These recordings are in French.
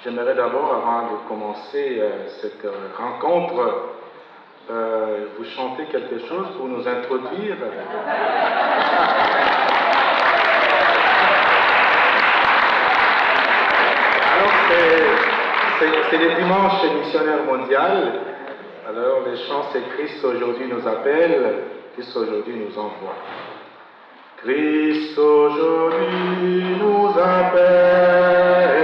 J'aimerais d'abord, avant de commencer cette rencontre, vous chanter quelque chose pour nous introduire. Alors, c'est le dimanche missionnaire mondial. Alors, les chants, c'est Christ aujourd'hui nous appelle, Christ aujourd'hui nous envoie. Christ aujourd'hui nous appelle,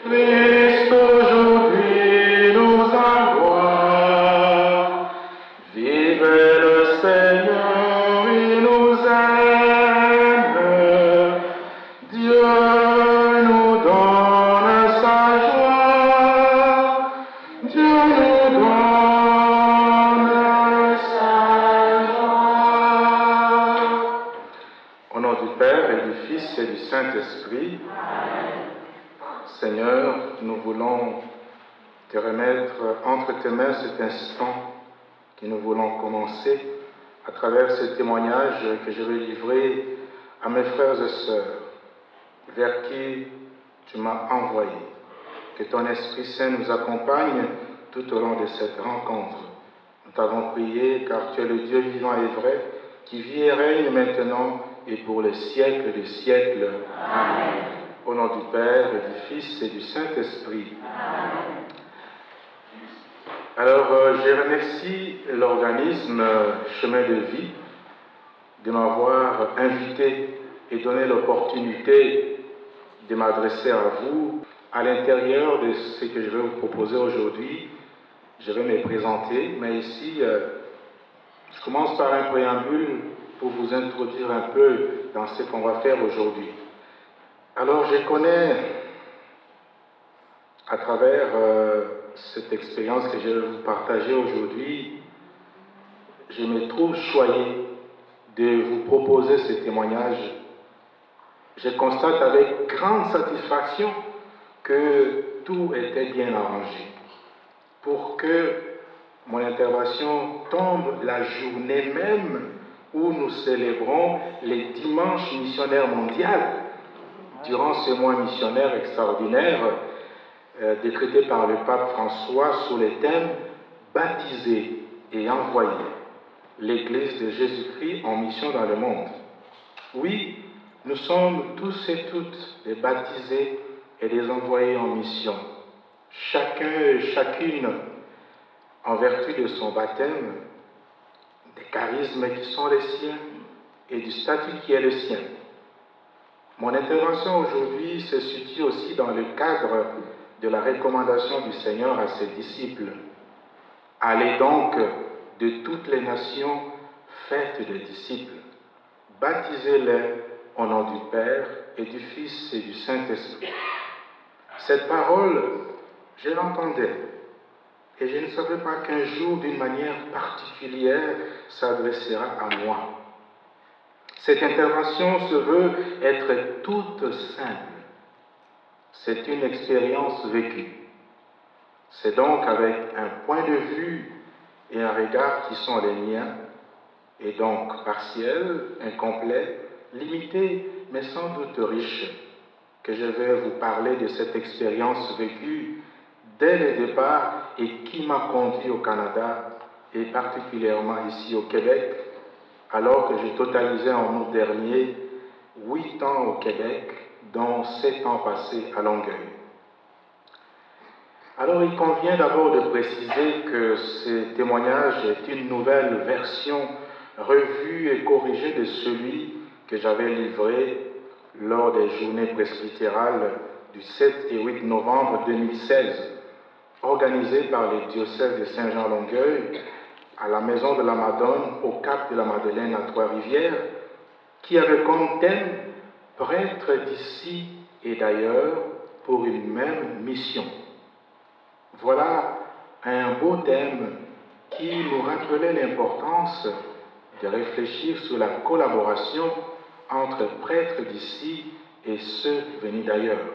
Christ aujourd'hui nous envoie. Vive le Seigneur, il nous aime. Dieu nous donne sa joie. Dieu nous donne sa joie. Au nom du Père et du Fils et du Saint-Esprit, Seigneur, nous voulons te remettre entre tes mains cet instant que nous voulons commencer à travers ce témoignage que je vais livrer à mes frères et sœurs vers qui tu m'as envoyé. Que ton Esprit Saint nous accompagne tout au long de cette rencontre. Nous t'avons prié car tu es le Dieu vivant et vrai qui vit et règne maintenant et pour les siècles des siècles. Amen. Au nom du Père et du Fils et du Saint-Esprit. Amen. Alors, je remercie l'organisme Chemin de Vie de m'avoir invité et donné l'opportunité de m'adresser à vous. À l'intérieur de ce que je vais vous proposer aujourd'hui, je vais me présenter, mais ici, je commence par un préambule pour vous introduire un peu dans ce qu'on va faire aujourd'hui. Alors, je connais, à travers cette expérience que je vais vous partager aujourd'hui, je me trouve choyé de vous proposer ce témoignage. Je constate avec grande satisfaction que tout était bien arrangé pour que mon intervention tombe la journée même où nous célébrons les dimanches missionnaires mondiaux. Durant ce mois missionnaire extraordinaire, décrété par le pape François sous les thèmes « Baptiser et envoyer l'Église de Jésus-Christ en mission dans le monde ». Oui, nous sommes tous et toutes des baptisés et des envoyés en mission. Chacun et chacune, en vertu de son baptême, des charismes qui sont les siens et du statut qui est le sien. Mon intervention aujourd'hui se situe aussi dans le cadre de la recommandation du Seigneur à ses disciples. Allez donc de toutes les nations, faites des disciples. Baptisez-les au nom du Père et du Fils et du Saint-Esprit. Cette parole, je l'entendais et je ne savais pas qu'un jour, d'une manière particulière, s'adressera à moi. Cette intervention se veut être toute simple. C'est une expérience vécue. C'est donc avec un point de vue et un regard qui sont les miens, et donc partiels, incomplets, limités, mais sans doute riches, que je vais vous parler de cette expérience vécue dès le départ et qui m'a conduit au Canada et particulièrement ici au Québec, alors que j'ai totalisé en août dernier 8 ans au Québec, dont 7 ans passés à Longueuil. Alors il convient d'abord de préciser que ce témoignage est une nouvelle version revue et corrigée de celui que j'avais livré lors des journées presbytérales du 7 et 8 novembre 2016, organisées par les diocèses de Saint-Jean-Longueuil, à la Maison de la Madone, au Cap de la Madeleine à Trois-Rivières, qui avait comme thème « Prêtres d'ici et d'ailleurs pour une même mission ». Voilà un beau thème qui nous rappelait l'importance de réfléchir sur la collaboration entre prêtres d'ici et ceux venus d'ailleurs.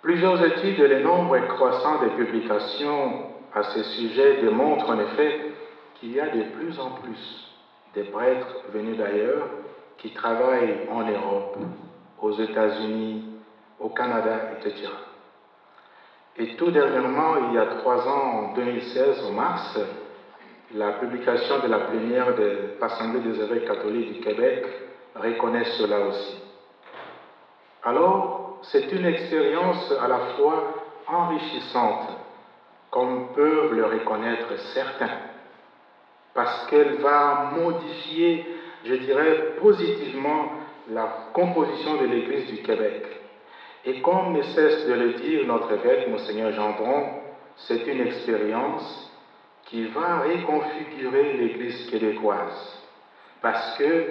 Plusieurs études et le nombre croissant des publications à ce sujet démontrent en effet qu'il y a de plus en plus de prêtres venus d'ailleurs qui travaillent en Europe, aux États-Unis, au Canada, etc. Et tout dernièrement, il y a 3 ans, en 2016, en mars, la publication de la plénière de l'Assemblée des évêques catholiques du Québec reconnaît cela aussi. Alors, c'est une expérience à la fois enrichissante, comme peuvent le reconnaître certains, parce qu'elle va modifier, je dirais, positivement la composition de l'Église du Québec. Et comme ne cesse de le dire notre évêque, Monseigneur Gendron, c'est une expérience qui va reconfigurer l'Église québécoise. Parce que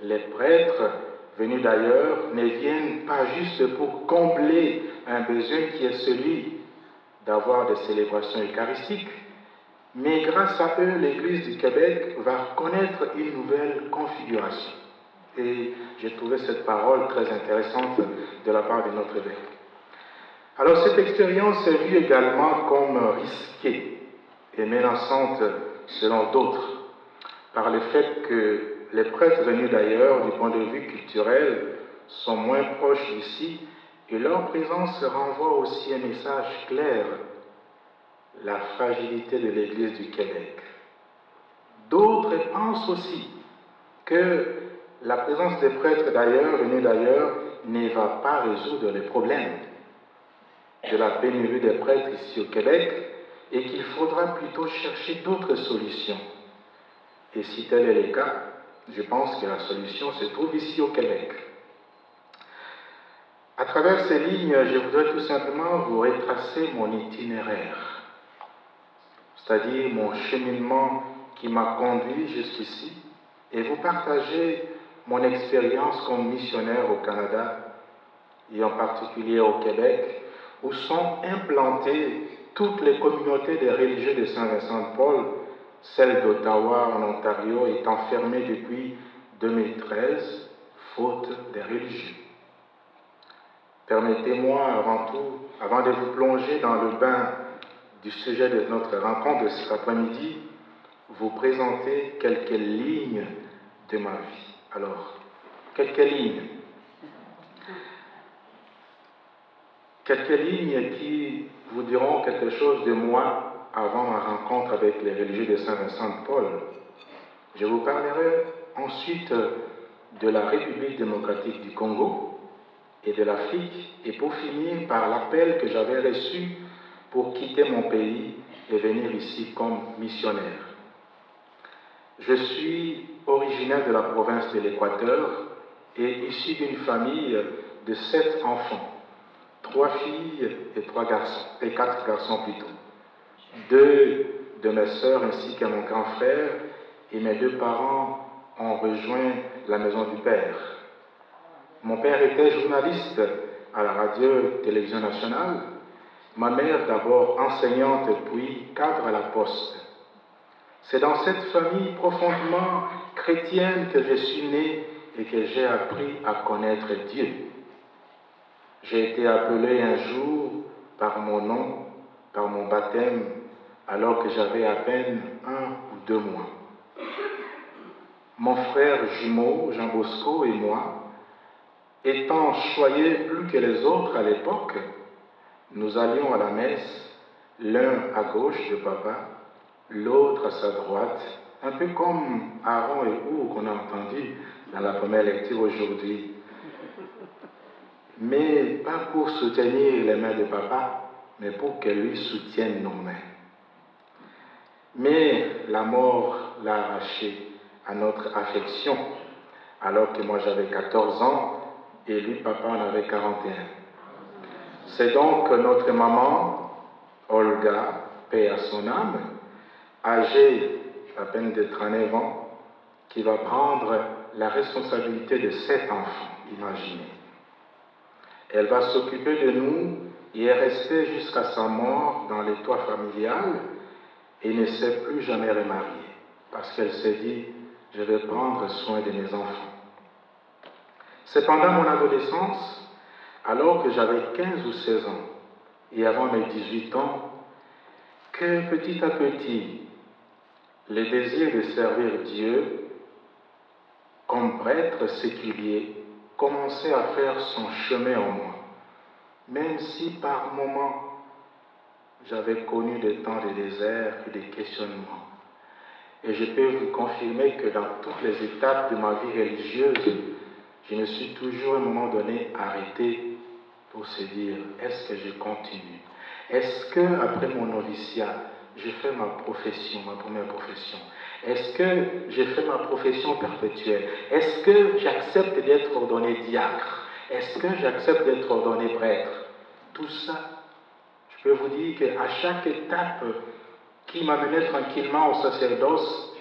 les prêtres venus d'ailleurs ne viennent pas juste pour combler un besoin qui est celui d'avoir des célébrations eucharistiques, mais grâce à eux, l'Église du Québec va connaître une nouvelle configuration. Et j'ai trouvé cette parole très intéressante de la part de notre évêque. Alors cette expérience est vue également comme risquée et menaçante selon d'autres, par le fait que les prêtres venus d'ailleurs, du point de vue culturel, sont moins proches d'ici, et leur présence renvoie aussi un message clair, la fragilité de l'Église du Québec. D'autres pensent aussi que la présence des prêtres d'ailleurs, venus d'ailleurs, ne va pas résoudre les problèmes de la pénurie des prêtres ici au Québec, et qu'il faudra plutôt chercher d'autres solutions. Et si tel est le cas, je pense que la solution se trouve ici au Québec. À travers ces lignes, je voudrais tout simplement vous retracer mon itinéraire, c'est-à-dire mon cheminement qui m'a conduit jusqu'ici, et vous partager mon expérience comme missionnaire au Canada, et en particulier au Québec, où sont implantées toutes les communautés des religieux de Saint-Vincent-de-Paul, celle d'Ottawa en Ontario étant fermée depuis 2013, faute des religieux. Permettez-moi avant tout, avant de vous plonger dans le bain du sujet de notre rencontre de cet après-midi, vous présenter quelques lignes de ma vie. Alors, quelques lignes. Quelques lignes qui vous diront quelque chose de moi avant ma rencontre avec les religieux de Saint-Vincent-de-Paul. Je vous parlerai ensuite de la République démocratique du Congo et de l'Afrique, et pour finir par l'appel que j'avais reçu pour quitter mon pays et venir ici comme missionnaire. Je suis originaire de la province de l'Équateur et issu d'une famille de 7 enfants. 3 filles et 3 garçons, et 4 garçons plutôt. 2 de mes sœurs ainsi qu'à mon grand frère, et mes 2 parents ont rejoint la maison du Père. Mon père était journaliste à la radio-télévision nationale, ma mère d'abord enseignante puis cadre à la poste. C'est dans cette famille profondément chrétienne que je suis né et que j'ai appris à connaître Dieu. J'ai été appelé un jour par mon nom, par mon baptême, alors que j'avais à peine 1 ou 2 mois. Mon frère jumeau, Jean Bosco, et moi, étant choyés plus que les autres à l'époque, nous allions à la messe, l'un à gauche de papa, l'autre à sa droite, un peu comme Aaron et Our qu'on a entendu dans la première lecture aujourd'hui. Mais pas pour soutenir les mains de papa, mais pour qu'elle lui soutienne nos mains. Mais la mort l'a arraché à notre affection, alors que moi j'avais 14 ans et lui, papa, en avait 41. C'est donc notre maman, Olga, paix à son âme, âgée à peine de 39 ans, qui va prendre la responsabilité de 7 enfants, imaginez. Elle va s'occuper de nous et est restée jusqu'à sa mort dans les toits familial et ne s'est plus jamais remariée parce qu'elle s'est dit « je vais prendre soin de mes enfants ». C'est pendant mon adolescence, alors que j'avais 15 ou 16 ans et avant mes 18 ans, que petit à petit, le désir de servir Dieu comme prêtre séculier commençait à faire son chemin en moi. même si par moments j'avais connu des temps de désert et des questionnements. Et je peux vous confirmer que dans toutes les étapes de ma vie religieuse, je me suis toujours à un moment donné arrêté pour se dire, est-ce que je continue? Est-ce que après mon noviciat, je fais ma profession, ma première profession? Est-ce que je fais ma profession perpétuelle? Est-ce que j'accepte d'être ordonné diacre? Est-ce que j'accepte d'être ordonné prêtre? Tout ça, je peux vous dire qu'à chaque étape qui m'amenait tranquillement au sacerdoce,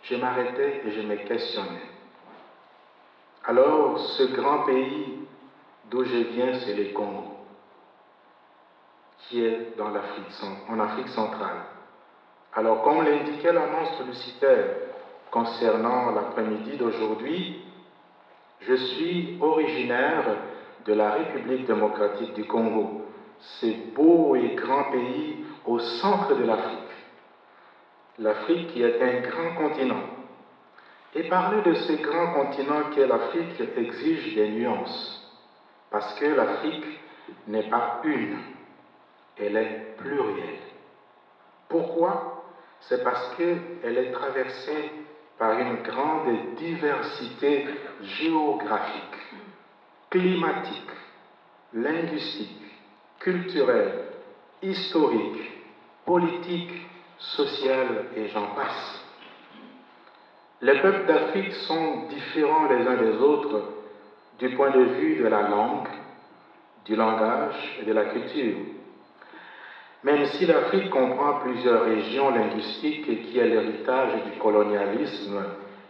je m'arrêtais et je me questionnais. Alors, ce grand pays d'où je viens, c'est le Congo, qui est en Afrique centrale. Alors, comme l'indiquait l'annonce publicitaire concernant l'après-midi d'aujourd'hui, je suis originaire de la République démocratique du Congo, ce beau et grand pays au centre de l'Afrique. L'Afrique qui est un grand continent. Et parler de ce grand continent qu'est l'Afrique exige des nuances, parce que l'Afrique n'est pas une, elle est plurielle. Pourquoi? C'est parce qu'elle est traversée par une grande diversité géographique, climatique, linguistique, culturelle, historique, politique, sociale et j'en passe. Les peuples d'Afrique sont différents les uns des autres du point de vue de la langue, du langage et de la culture. Même si l'Afrique comprend plusieurs régions linguistiques qui est l'héritage du colonialisme,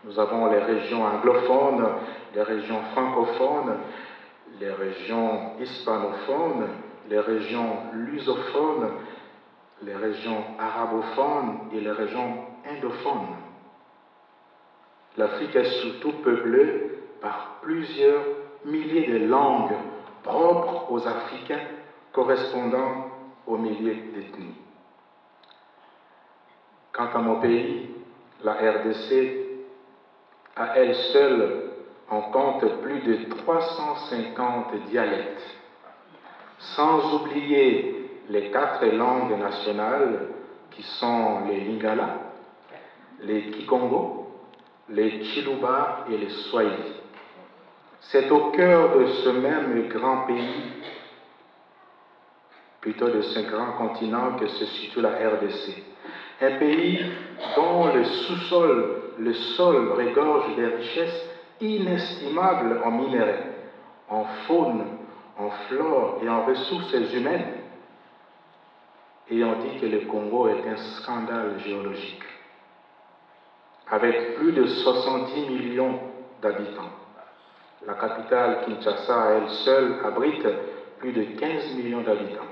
nous avons les régions anglophones, les régions francophones, les régions hispanophones, les régions lusophones, les régions arabophones et les régions indophones. L'Afrique est surtout peuplée par plusieurs milliers de langues propres aux Africains correspondant aux milliers d'ethnies. Quant à mon pays, la RDC, à elle seule, on compte plus de 350 dialectes, sans oublier les 4 langues nationales qui sont les Lingala, les Kikongo, les Chiluba et les Swahili. C'est au cœur de ce même grand pays, plutôt de ce grand continent que se situe la RDC. Un pays dont le sous-sol, le sol regorge des richesses inestimables en minerais, en faune, en flore et en ressources humaines. Et on dit que le Congo est un scandale géologique, avec plus de 70 millions d'habitants. La capitale Kinshasa, à elle seule, abrite plus de 15 millions d'habitants.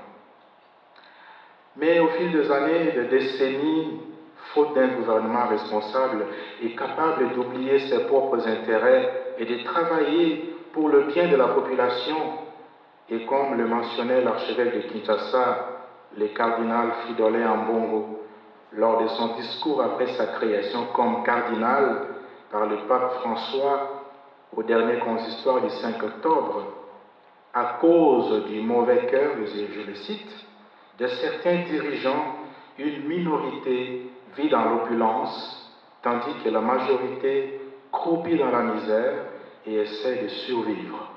Mais au fil des années, des décennies, faute d'un gouvernement responsable et capable d'oublier ses propres intérêts et de travailler pour le bien de la population, et comme le mentionnait l'archevêque de Kinshasa, le cardinal Fridolin Ambongo, lors de son discours après sa création comme cardinal par le pape François au dernier consistoire du 5 octobre, à cause du mauvais cœur, je le cite, de certains dirigeants, une minorité vit dans l'opulence, tandis que la majorité croupit dans la misère et essaie de survivre.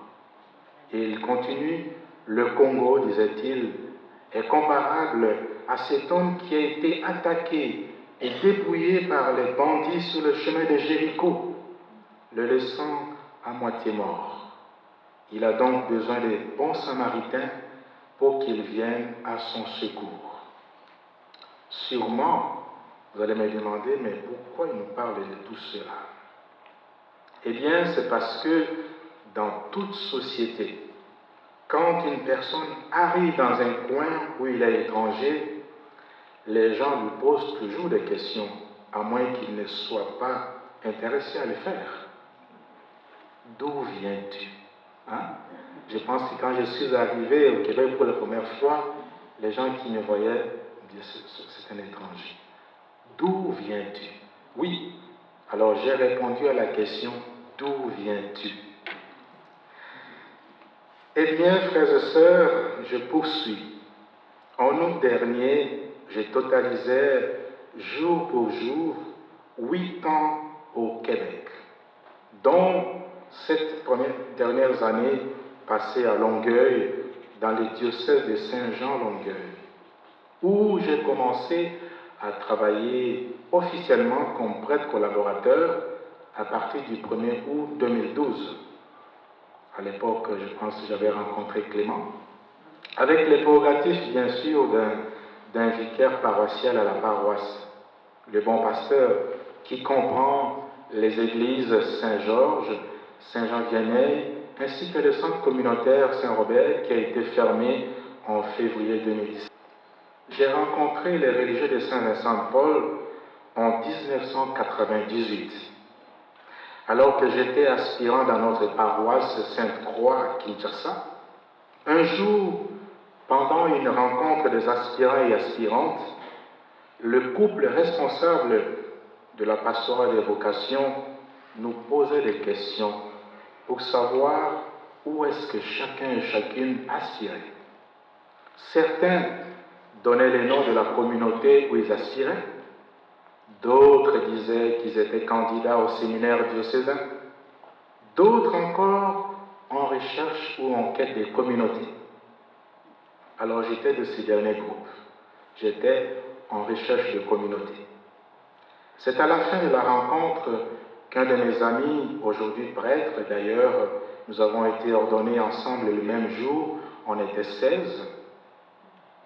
Et il continue, le Congo, disait-il, est comparable à cet homme qui a été attaqué et dépouillé par les bandits sur le chemin de Jéricho, le laissant à moitié mort. Il a donc besoin des bons samaritains pour qu'ils viennent à son secours. Sûrement, vous allez me demander, mais pourquoi il nous parle de tout cela? Eh bien, c'est parce que dans toute société, quand une personne arrive dans un coin où il est étranger, les gens lui posent toujours des questions, à moins qu'il ne soit pas intéressé à le faire. D'où viens-tu? Je pense que quand je suis arrivé au Québec pour la première fois, les gens qui me voyaient me disaient c'est un étranger. D'où viens-tu? Oui. Alors j'ai répondu à la question d'où viens-tu? Eh bien, frères et sœurs, je poursuis. En août dernier, je totalisais jour pour jour 8 ans au Québec, dont 7 dernières années passées à Longueuil, dans le diocèse de Saint-Jean-Longueuil, où j'ai commencé à travailler officiellement comme prêtre collaborateur à partir du 1er août 2012. À l'époque, je pense que j'avais rencontré Clément, avec les prérogatives, bien sûr, d'un vicaire paroissial à la paroisse, le bon pasteur, qui comprend les églises Saint-Georges, Saint-Jean-Vianney, ainsi que le centre communautaire Saint-Robert, qui a été fermé en février 2017. J'ai rencontré les religieux de Saint-Vincent-de-Paul en 1998, alors que j'étais aspirant dans notre paroisse Sainte-Croix à Kinshasa. Un jour, pendant une rencontre des aspirants et aspirantes, le couple responsable de la pastorale des vocations nous posait des questions pour savoir où est-ce que chacun et chacune aspirait. Certains donnaient les noms de la communauté où ils aspiraient, d'autres disaient qu'ils étaient candidats au séminaire diocésain, d'autres encore en recherche ou en quête des communautés. Alors j'étais de ces derniers groupes. J'étais en recherche de communauté. C'est à la fin de la rencontre qu'un de mes amis, aujourd'hui prêtre d'ailleurs, nous avons été ordonnés ensemble le même jour, on était 16,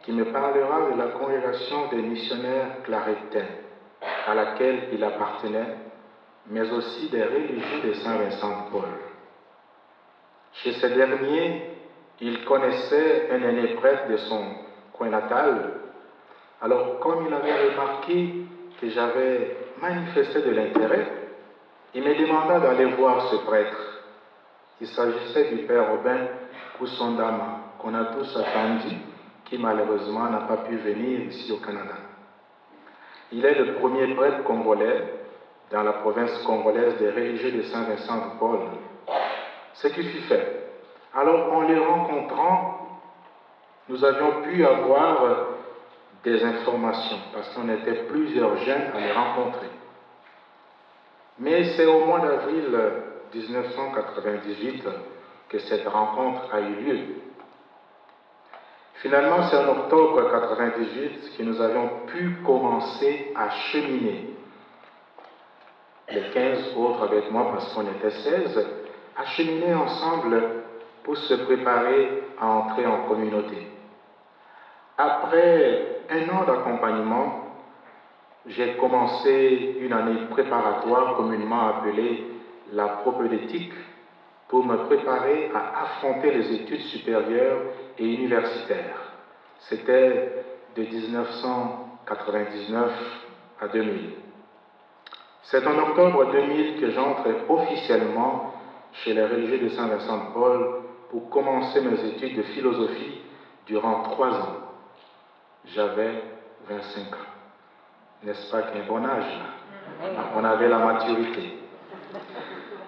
qui me parlera de la congrégation des missionnaires clarétains à laquelle il appartenait, mais aussi des religieux de Saint-Vincent-de-Paul. Chez ces derniers, il connaissait un aîné prêtre de son coin natal. Alors, comme il avait remarqué que j'avais manifesté de l'intérêt, il me demanda d'aller voir ce prêtre. Il s'agissait du père Robin Koussondama, qu'on a tous attendu, qui malheureusement n'a pas pu venir ici au Canada. Il est le premier prêtre congolais dans la province congolaise des religieux de Saint-Vincent-de-Paul. Ce qui fut fait. Alors, en les rencontrant, nous avions pu avoir des informations, parce qu'on était plusieurs jeunes à les rencontrer. Mais c'est au mois d'avril 1998 que cette rencontre a eu lieu. Finalement, c'est en octobre 1998 que nous avions pu commencer à cheminer. Les 15 autres avec moi, parce qu'on était 16, à cheminer ensemble pour se préparer à entrer en communauté. Après un an d'accompagnement, j'ai commencé une année préparatoire communément appelée la propédeutique pour me préparer à affronter les études supérieures et universitaires. C'était de 1999 à 2000. C'est en octobre 2000 que j'entre officiellement chez les religieux de Saint-Vincent-de-Paul pour commencer mes études de philosophie durant 3 ans. J'avais 25 ans. N'est-ce pas qu'un bon âge là? On avait la maturité.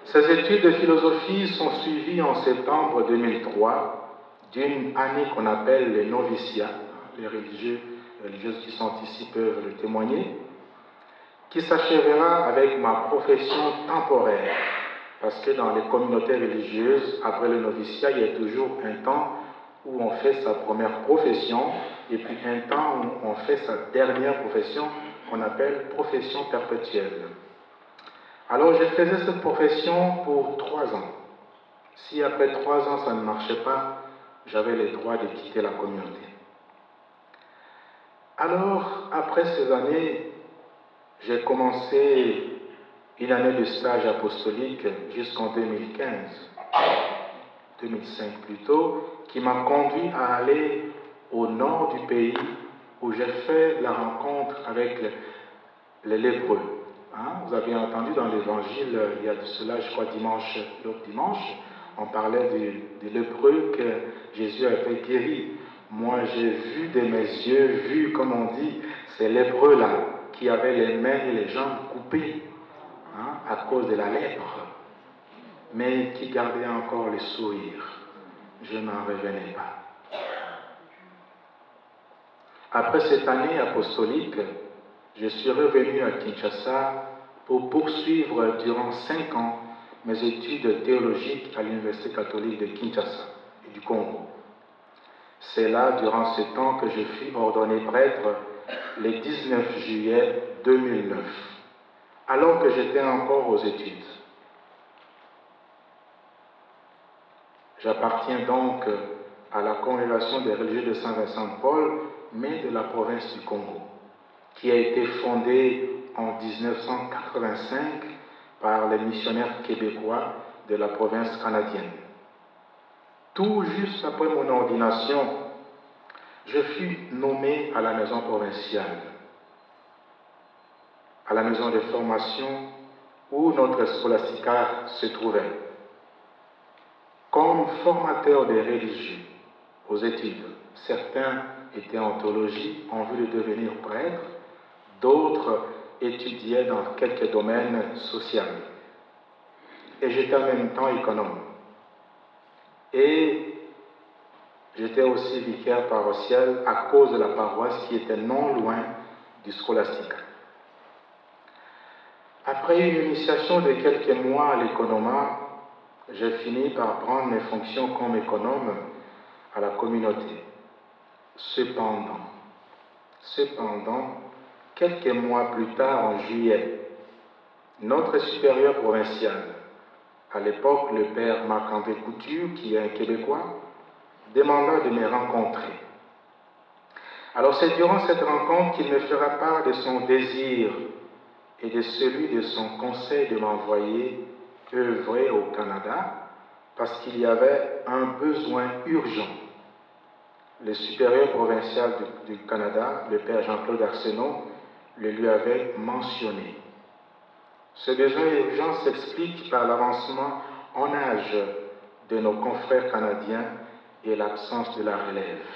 Ces études de philosophie sont suivies en septembre 2003 d'une année qu'on appelle les noviciats. Les religieuses qui sont ici peuvent le témoigner, qui s'achèvera avec ma profession temporaire. Parce que dans les communautés religieuses, après le noviciat, il y a toujours un temps où on fait sa première profession et puis un temps où on fait sa dernière profession qu'on appelle profession perpétuelle. Alors je faisais cette profession pour 3 ans. Si après 3 ans ça ne marchait pas, j'avais le droit de quitter la communauté. Alors, après ces années, j'ai commencé une année de stage apostolique jusqu'en 2005 plutôt, qui m'a conduit à aller au nord du pays où j'ai fait la rencontre avec les lépreux. Vous avez entendu dans l'évangile, il y a de cela, je crois, l'autre dimanche, on parlait des lépreux que Jésus avait guéris. Moi, j'ai vu de mes yeux, comme on dit, ces lépreux-là, qui avaient les mains et les jambes coupées à cause de la lèpre, mais qui gardaient encore le sourire. je n'en revenais pas. Après cette année apostolique, je suis revenu à Kinshasa pour poursuivre durant 5 ans mes études théologiques à l'Université catholique de Kinshasa et du Congo. C'est là, durant ce temps, que je fus ordonné prêtre le 19 juillet 2009, alors que j'étais encore aux études. J'appartiens donc à la congrégation des religieux de Saint-Vincent-de-Paul, mais de la province du Congo, qui a été fondée en 1985 par les missionnaires québécois de la province canadienne. Tout juste après mon ordination, je fus nommé à la maison provinciale, à la maison de formation où notre scolastica se trouvait, comme formateur des religieux aux études. Certains étaient en théologie en vue de devenir prêtres, d'autres étudiaient dans quelques domaines sociaux. Et j'étais en même temps économe. Et j'étais aussi vicaire paroissial à cause de la paroisse qui était non loin du scolastica. Après une initiation de quelques mois à l'économat, j'ai fini par prendre mes fonctions comme économe à la communauté. Cependant, quelques mois plus tard, en juillet, notre supérieur provincial, à l'époque le père Marc-André Couture, qui est un Québécois, demanda de me rencontrer. Alors c'est durant cette rencontre qu'il me fera part de son désir et de celui de son conseil de m'envoyer œuvrer au Canada, parce qu'il y avait un besoin urgent. Le supérieur provincial du Canada, le père Jean-Claude Arsenault, le lui avait mentionné. Ce besoin urgent s'explique par l'avancement en âge de nos confrères canadiens et l'absence de la relève.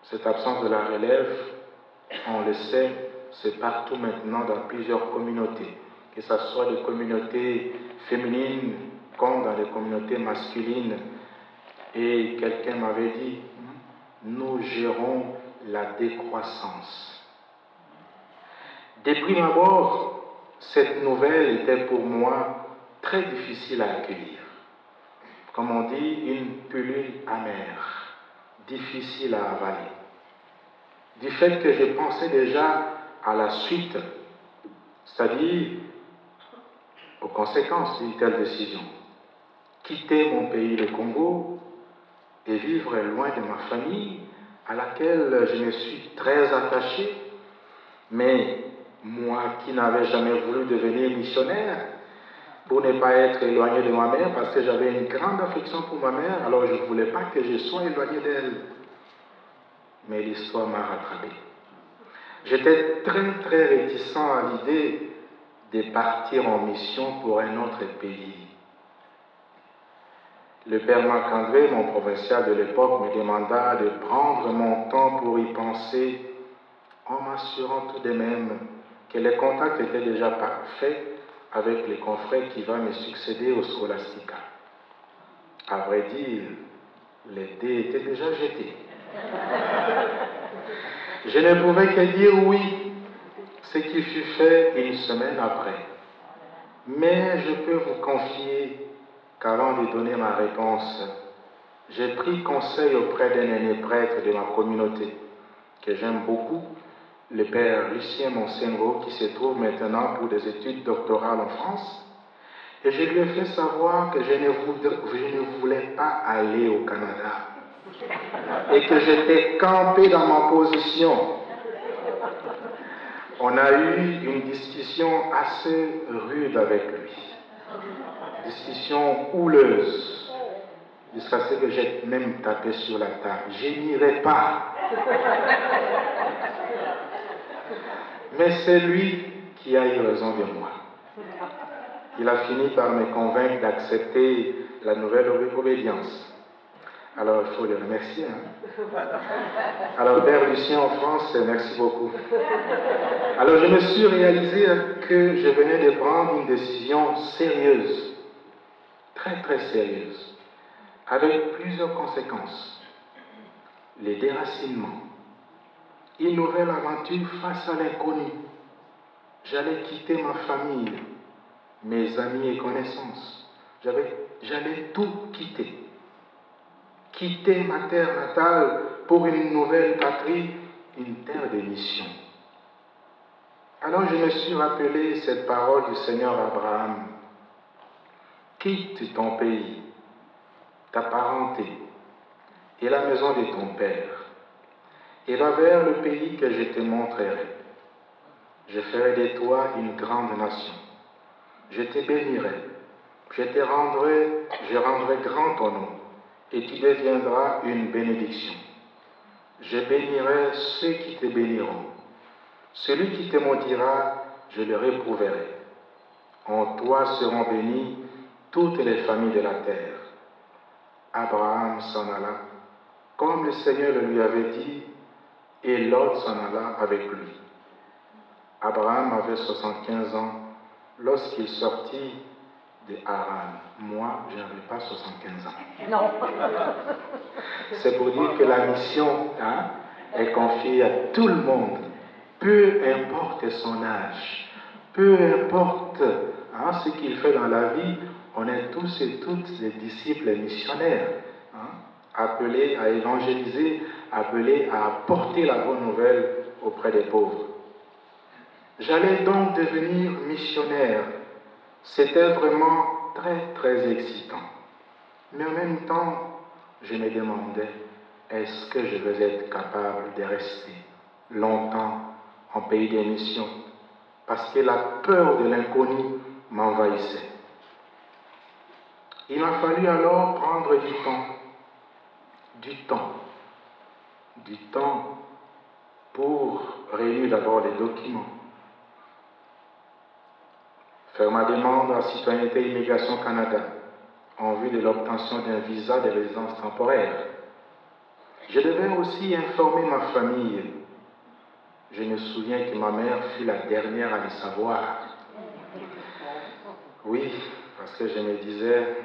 Cette absence de la relève, on le sait, c'est partout maintenant dans plusieurs communautés, que ce soit des communautés féminines comme dans des communautés masculines. Et quelqu'un m'avait dit, nous gérons la décroissance. De prime abord, cette nouvelle était pour moi très difficile à accueillir. Comme on dit, une pilule amère, difficile à avaler. Du fait que je pensais déjà à la suite, c'est-à-dire aux conséquences d'une telle décision. Quitter mon pays, le Congo, et vivre loin de ma famille, à laquelle je me suis très attaché, mais moi qui n'avais jamais voulu devenir missionnaire, pour ne pas être éloigné de ma mère, parce que j'avais une grande affection pour ma mère, alors je ne voulais pas que je sois éloigné d'elle. Mais l'histoire m'a rattrapé. J'étais très réticent à l'idée de partir en mission pour un autre pays. Le père Marc-André, mon provincial de l'époque, me demanda de prendre mon temps pour y penser, en m'assurant tout de même que les contacts étaient déjà parfaits avec les confrères qui vont me succéder au scolastica. À vrai dire, les dés étaient déjà jetés. Je ne pouvais que dire oui, ce qui fut fait une semaine après. Mais je peux vous confier qu'avant de donner ma réponse, j'ai pris conseil auprès d'un aîné prêtre de ma communauté, que j'aime beaucoup, le père Lucien Monsengo, qui se trouve maintenant pour des études doctorales en France, et je lui ai fait savoir que je ne voulais pas aller au Canada, et que j'étais campé dans ma position. On a eu une discussion assez rude avec lui, discussion houleuse, jusqu'à ce que j'ai même tapé sur la table. Je n'irai pas. Mais c'est lui qui a eu raison de moi. Il a fini par me convaincre d'accepter la nouvelle obédience. Alors il faut le remercier. Alors Père Lucien en France, merci beaucoup. Alors je me suis réalisé que je venais de prendre une décision sérieuse, très sérieuse. avec plusieurs conséquences. Les déracinements, une nouvelle aventure face à l'inconnu. J'allais quitter ma famille, mes amis et connaissances. J'allais tout quitter. Quitter ma terre natale pour une nouvelle patrie, une terre de mission. Alors je me suis rappelé cette parole du Seigneur Abraham. Quitte ton pays, ta parenté et la maison de ton père, et va vers le pays que je te montrerai. Je ferai de toi une grande nation. Je te bénirai. Je rendrai grand ton nom, et tu deviendras une bénédiction. Je bénirai ceux qui te béniront. Celui qui te maudira, je le réprouverai. En toi seront bénies toutes les familles de la terre. Abraham s'en alla, comme le Seigneur le lui avait dit, et Lot s'en alla avec lui. Abraham avait 75 ans lorsqu'il sortit de Haran. Moi, je n'avais pas 75 ans. Non. C'est pour dire que la mission est confiée à tout le monde, peu importe son âge, peu importe ce qu'il fait dans la vie, on est tous et toutes des disciples missionnaires, appelés à évangéliser, appelés à apporter la bonne nouvelle auprès des pauvres. J'allais donc devenir missionnaire. C'était vraiment très, très excitant. Mais en même temps, je me demandais, est-ce que je vais être capable de rester longtemps en pays des missions? Parce que la peur de l'inconnu m'envahissait. Il m'a fallu alors prendre du temps pour réunir d'abord les documents, faire ma demande à Citoyenneté et Immigration Canada en vue de l'obtention d'un visa de résidence temporaire. Je devais aussi informer ma famille. Je me souviens que ma mère fut la dernière à le savoir. Oui, parce que je me disais,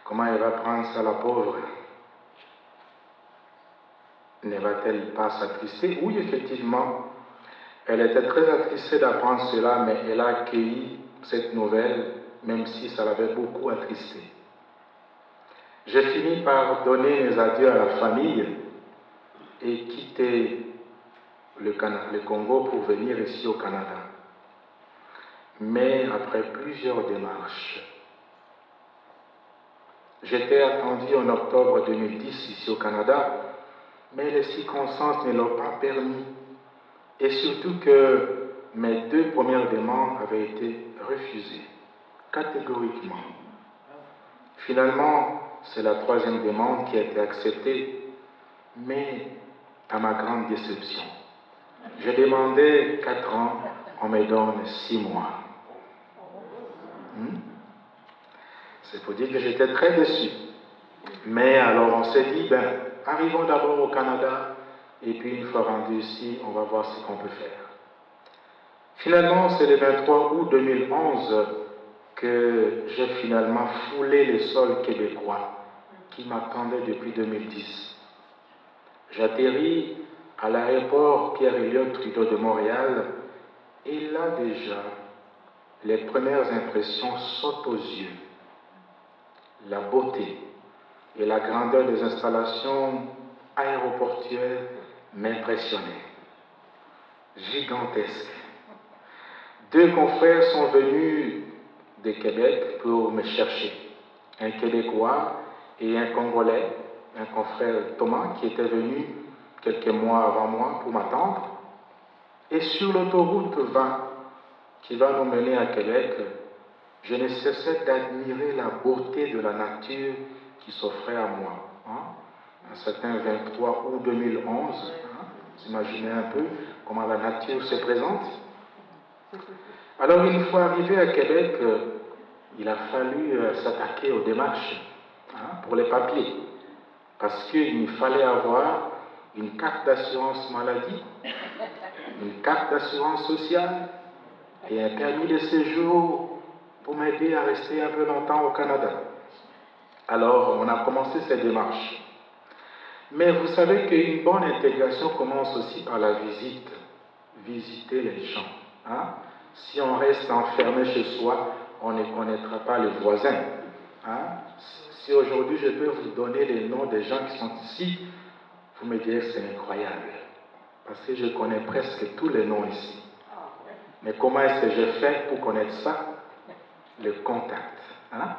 comment elle va prendre ça, la pauvre? Ne va-t-elle pas s'attrister? Oui, effectivement, elle était très attristée d'apprendre cela, mais elle a accueilli cette nouvelle, même si ça l'avait beaucoup attristée. J'ai fini par donner mes adieux à la famille et quitter le Congo pour venir ici au Canada. Mais après plusieurs démarches, j'étais attendu en octobre 2010 ici au Canada, mais les circonstances ne l'ont pas permis. Et surtout que mes 2 premières demandes avaient été refusées, catégoriquement. Finalement, c'est la 3e demande qui a été acceptée, mais à ma grande déception. J'ai demandé 4 ans, on me donne 6 mois. C'est pour dire que j'étais très déçu. Mais alors on s'est dit, arrivons d'abord au Canada, et puis une fois rendu ici, on va voir ce qu'on peut faire. Finalement, c'est le 23 août 2011 que j'ai finalement foulé le sol québécois qui m'attendait depuis 2010. J'atterris à l'aéroport Pierre-Elliott Trudeau de Montréal et là déjà, les premières impressions sautent aux yeux. La beauté et la grandeur des installations aéroportuaires m'impressionnaient. Gigantesques. 2 confrères sont venus de Québec pour me chercher. Un Québécois et un Congolais, un confrère Thomas qui était venu quelques mois avant moi pour m'attendre. Et sur l'autoroute 20 qui va nous mener à Québec, je ne cessais d'admirer la beauté de la nature qui s'offrait à moi. Un certain 23 août 2011, vous imaginez un peu comment la nature se présente. Alors une fois arrivé à Québec, il a fallu s'attaquer aux démarches pour les papiers, parce qu'il me fallait avoir une carte d'assurance maladie, une carte d'assurance sociale et un permis de séjour pour m'aider à rester un peu longtemps au Canada. Alors, on a commencé cette démarche. Mais vous savez qu'une bonne intégration commence aussi par la visite. Visiter les gens. Hein? Si on reste enfermé chez soi, on ne connaîtra pas les voisins. Hein? Si aujourd'hui je peux vous donner les noms des gens qui sont ici, vous me direz que c'est incroyable. Parce que je connais presque tous les noms ici. Mais comment est-ce que j'ai fait pour connaître ça? Le contact. Hein?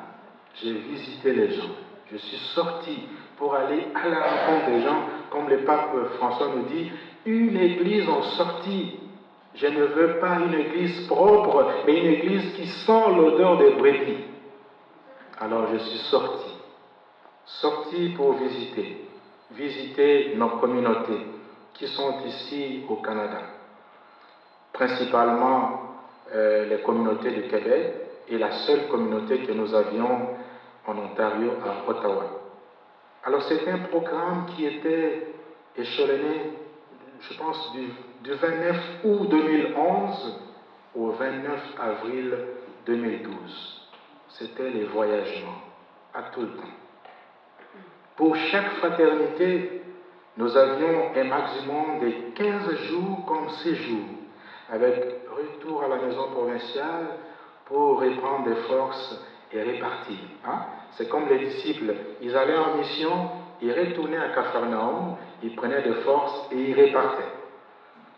J'ai visité les gens. Je suis sorti pour aller à la rencontre des gens, comme le pape François nous dit, une église en sortie. Je ne veux pas une église propre, mais une église qui sent l'odeur des brebis. Alors je suis sorti pour visiter nos communautés qui sont ici au Canada. Principalement les communautés du Québec et la seule communauté que nous avions en Ontario, à Ottawa. Alors c'était un programme qui était échelonné, je pense, du 29 août 2011 au 29 avril 2012. C'était les voyagements, à tout le temps. Pour chaque fraternité, nous avions un maximum de 15 jours comme séjour, avec retour à la maison provinciale pour reprendre des forces et répartir. Hein? C'est comme les disciples, ils allaient en mission, ils retournaient à Capharnaüm, ils prenaient des forces et ils répartaient.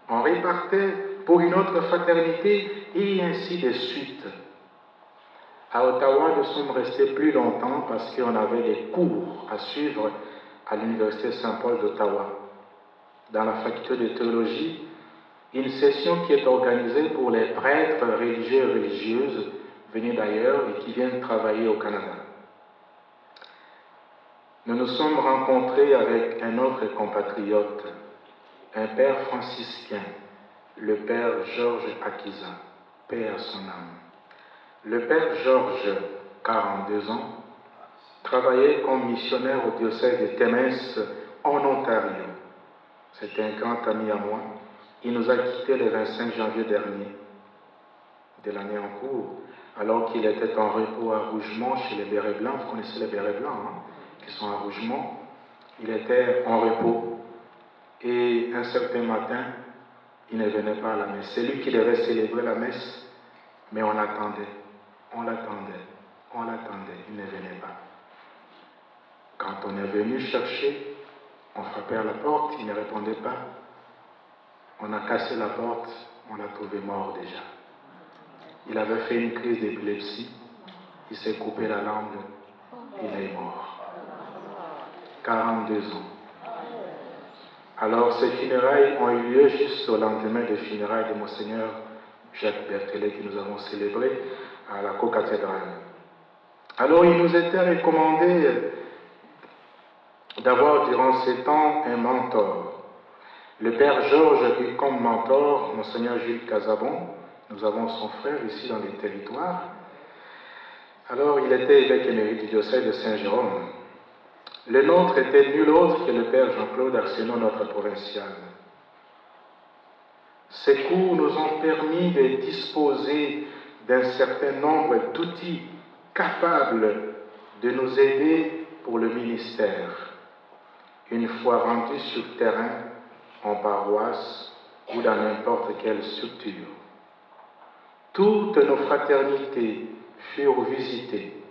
On répartait pour une autre fraternité et ainsi de suite. À Ottawa, nous sommes restés plus longtemps parce qu'on avait des cours à suivre à l'Université Saint-Paul d'Ottawa. Dans la faculté de théologie, une session qui est organisée pour les prêtres religieux et religieuses venus d'ailleurs et qui viennent travailler au Canada. Nous nous sommes rencontrés avec un autre compatriote, un père franciscain, le père Georges Akiza, paix à son âme. Le père Georges, 42 ans, travaillait comme missionnaire au diocèse de Temes en Ontario. C'était un grand ami à moi. Il nous a quittés le 25 janvier dernier de l'année en cours, alors qu'il était en repos à Rougemont chez les Bérets Blancs. Vous connaissez les Bérets Blancs, hein, qui sont à Rougemont. Il était en repos. Et un certain matin, il ne venait pas à la messe. C'est lui qui devait célébrer la messe, mais on l'attendait. On l'attendait, il ne venait pas. Quand on est venu chercher, on frappait à la porte, il ne répondait pas. On a cassé la porte, on l'a trouvé mort déjà. Il avait fait une crise d'épilepsie, il s'est coupé la langue, il est mort. 42 ans. Alors ces funérailles ont eu lieu juste au lendemain des funérailles de Monseigneur Jacques Berthelet que nous avons célébré à la co-cathédrale. Alors il nous était recommandé d'avoir durant ces temps un mentor. Le père Georges eut comme mentor Monseigneur Jules Casabon. Nous avons son frère ici dans les territoires. Alors il était évêque émérite du diocèse de Saint-Jérôme. Le nôtre était nul autre que le père Jean-Claude Arsenault, notre provincial. Ces cours nous ont permis de disposer d'un certain nombre d'outils capables de nous aider pour le ministère. Une fois rendus sur terrain, en paroisse ou dans n'importe quelle structure. Toutes nos fraternités furent visitées.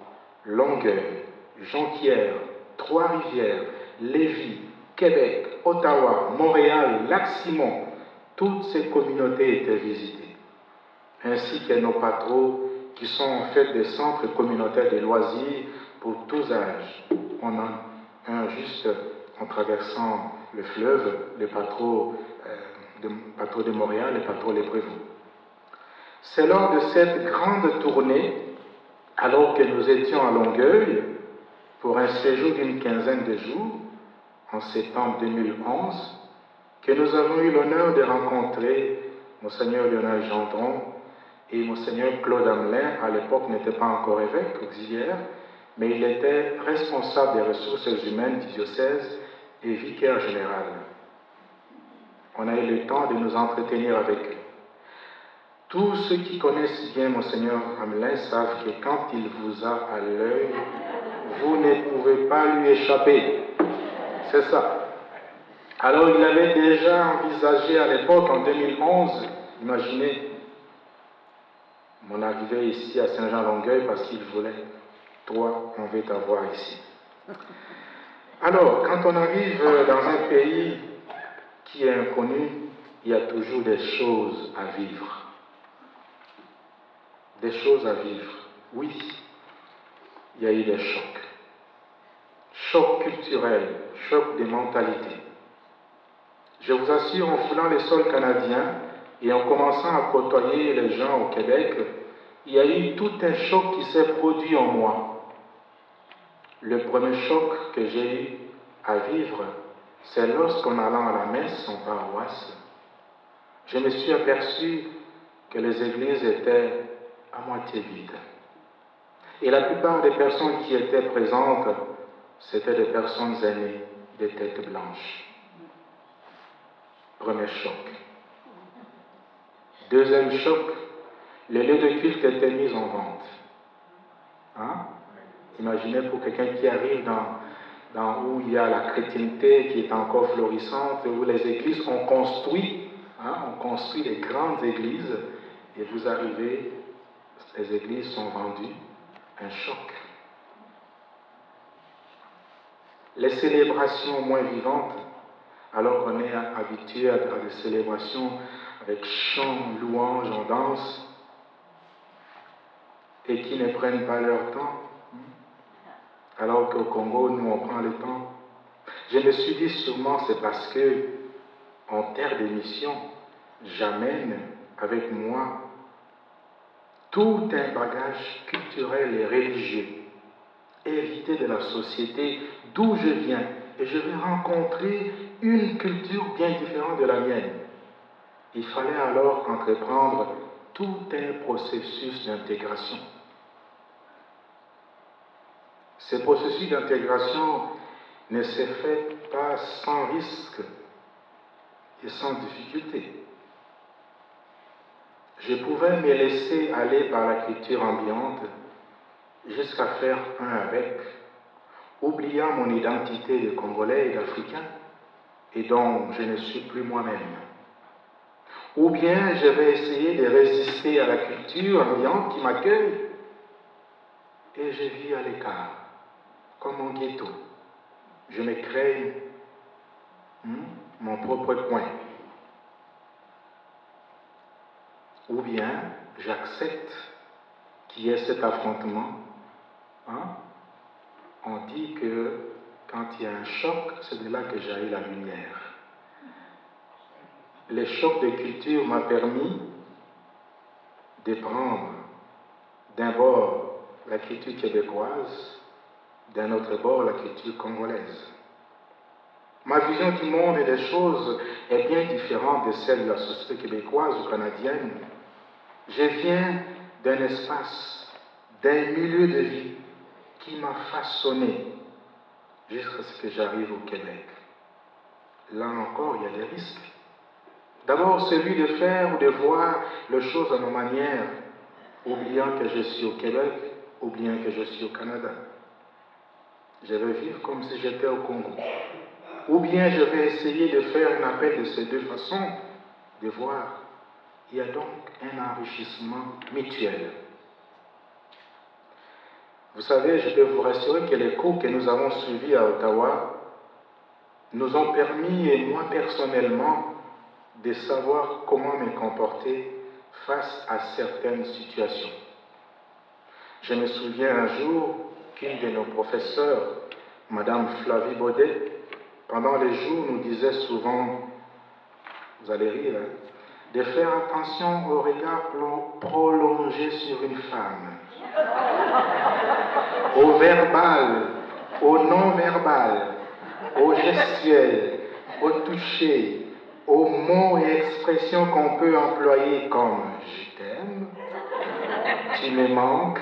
Longueuil, Jonquière, Trois-Rivières, Lévis, Québec, Ottawa, Montréal, Lac-Simon, toutes ces communautés étaient visitées, ainsi que nos patros qui sont en fait des centres communautaires de loisirs pour tous âges. On a un juste en traversant le fleuve, le patro de Montréal, le patro Les Prévost. C'est lors de cette grande tournée, alors que nous étions à Longueuil, pour un séjour d'une quinzaine de jours, en septembre 2011, que nous avons eu l'honneur de rencontrer Monseigneur Lionel Gendron et Monseigneur Claude Hamelin. À l'époque n'était pas encore évêque auxiliaire, mais il était responsable des ressources humaines du diocèse et vicaire général. On a eu le temps de nous entretenir avec eux. Tous ceux qui connaissent bien Monseigneur Hamelin savent que quand il vous a à l'œil, vous ne pouvez pas lui échapper. C'est ça. Alors il avait déjà envisagé à l'époque, en 2011, imaginez, mon arrivée ici à Saint-Jean-Longueuil parce qu'il voulait, toi, on veut t'avoir ici. Alors, quand on arrive dans un pays qui est inconnu, il y a toujours des choses à vivre. Des choses à vivre. Oui, il y a eu des chocs. Chocs culturels, chocs des mentalités. Je vous assure, en foulant les sols canadiens et en commençant à côtoyer les gens au Québec, il y a eu tout un choc qui s'est produit en moi. Le premier choc que j'ai eu à vivre, c'est lorsqu'en allant à la messe en paroisse, je me suis aperçu que les églises étaient à moitié vides. Et la plupart des personnes qui étaient présentes, c'étaient des personnes aînées, des têtes blanches. Premier choc. Deuxième choc, les lieux de culte étaient mis en vente. Hein? Imaginez pour quelqu'un qui arrive dans où il y a la chrétienté qui est encore florissante, où les églises ont construit, on construit des grandes églises, et vous arrivez, les églises sont vendues, un choc. Les célébrations moins vivantes, alors qu'on est habitué à des célébrations avec chant, louange, on danse, et qui ne prennent pas leur temps, alors qu'au Congo, nous, on prend le temps. Je me suis dit sûrement c'est parce que, en terre de mission, j'amène avec moi tout un bagage culturel et religieux, hérité de la société d'où je viens, et je vais rencontrer une culture bien différente de la mienne. Il fallait alors entreprendre tout un processus d'intégration. Ce processus d'intégration ne s'est fait pas sans risque et sans difficulté. Je pouvais me laisser aller par la culture ambiante jusqu'à faire un avec, oubliant mon identité de Congolais et d'Africain, et donc je ne suis plus moi-même. Ou bien je vais essayer de résister à la culture ambiante qui m'accueille, et je vis à l'écart, comme en ghetto. Je me crée mon propre coin. Ou bien j'accepte qu'il y ait cet affrontement. On dit que quand il y a un choc, c'est de là que jaillit la lumière. Le choc de culture m'a permis de prendre d'un bord la culture québécoise, d'un autre bord la culture congolaise. Ma vision du monde et des choses est bien différente de celle de la société québécoise ou canadienne. Je viens d'un espace, d'un milieu de vie qui m'a façonné jusqu'à ce que j'arrive au Québec. Là encore, il y a des risques. D'abord, celui de faire ou de voir les choses à nos manières, oubliant que je suis au Québec, oubliant que je suis au Canada. Je vais vivre comme si j'étais au Congo. Ou bien je vais essayer de faire un appel de ces deux façons, de voir. Il y a donc un enrichissement mutuel. Vous savez, je peux vous rassurer que les cours que nous avons suivis à Ottawa nous ont permis, et moi personnellement, de savoir comment me comporter face à certaines situations. Je me souviens un jour qu'une de nos professeurs, Madame Flavie Baudet, pendant les jours nous disait souvent, vous allez rire, de faire attention au regard prolongé sur une femme, au verbal, au non-verbal, au gestuel, au toucher, aux mots et expressions qu'on peut employer comme « je t'aime »,« tu me manques »,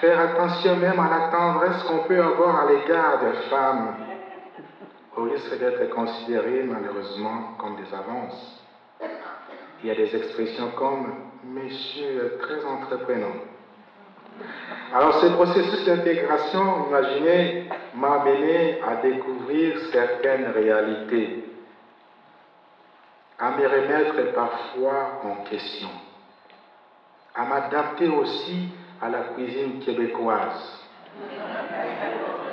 faire attention même à la tendresse qu'on peut avoir à l'égard des femmes, au risque d'être considérées malheureusement comme des avances. il y a des expressions comme « monsieur est très entreprenant ». Alors ce processus d'intégration, imaginez, m'a amené à découvrir certaines réalités, à me remettre parfois en question, à m'adapter aussi à la cuisine québécoise,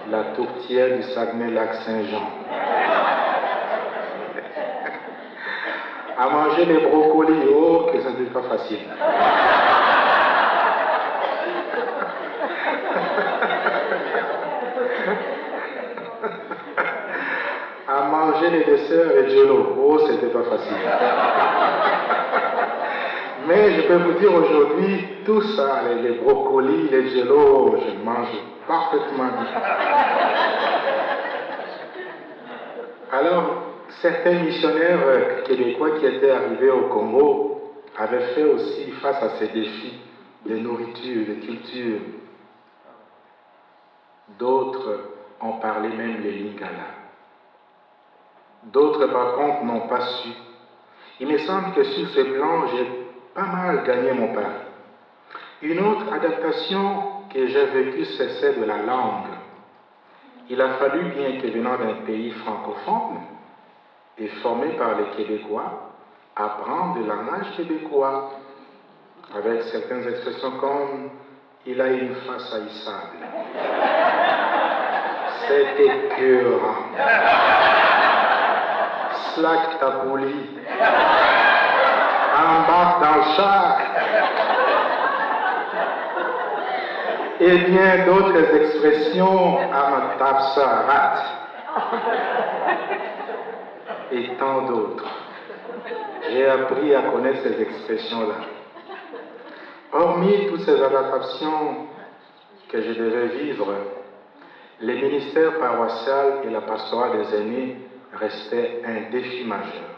la tourtière du Saguenay-Lac-Saint-Jean, à manger les brocolis, oh que ça n'est pas facile. À manger les desserts et jello, oh c'était pas facile. Mais je peux vous dire aujourd'hui, tout ça, les brocolis, les jello, je mange parfaitement bien. Alors, certains missionnaires québécois qui étaient arrivés au Congo avaient fait aussi face à ces défis de nourriture, de culture. D'autres ont parlé même les lingala. D'autres, par contre, n'ont pas su. Il me semble que sur ce plan, j'ai pas mal gagné mon pari. Une autre adaptation que j'ai vécue, c'est celle de la langue. Il a fallu, bien que venant d'un pays francophone et formé par les Québécois, apprendre le langage québécois avec certaines expressions comme « il a une face haïssable ». C'est écœurant. Slack ta poulie. Embarque dans le char. Et bien d'autres expressions à ma tapsarat. Et tant d'autres. J'ai appris à connaître ces expressions-là. Hormis toutes ces adaptations que je devais vivre, les ministères paroissial et la pastorale des aînés restaient un défi majeur.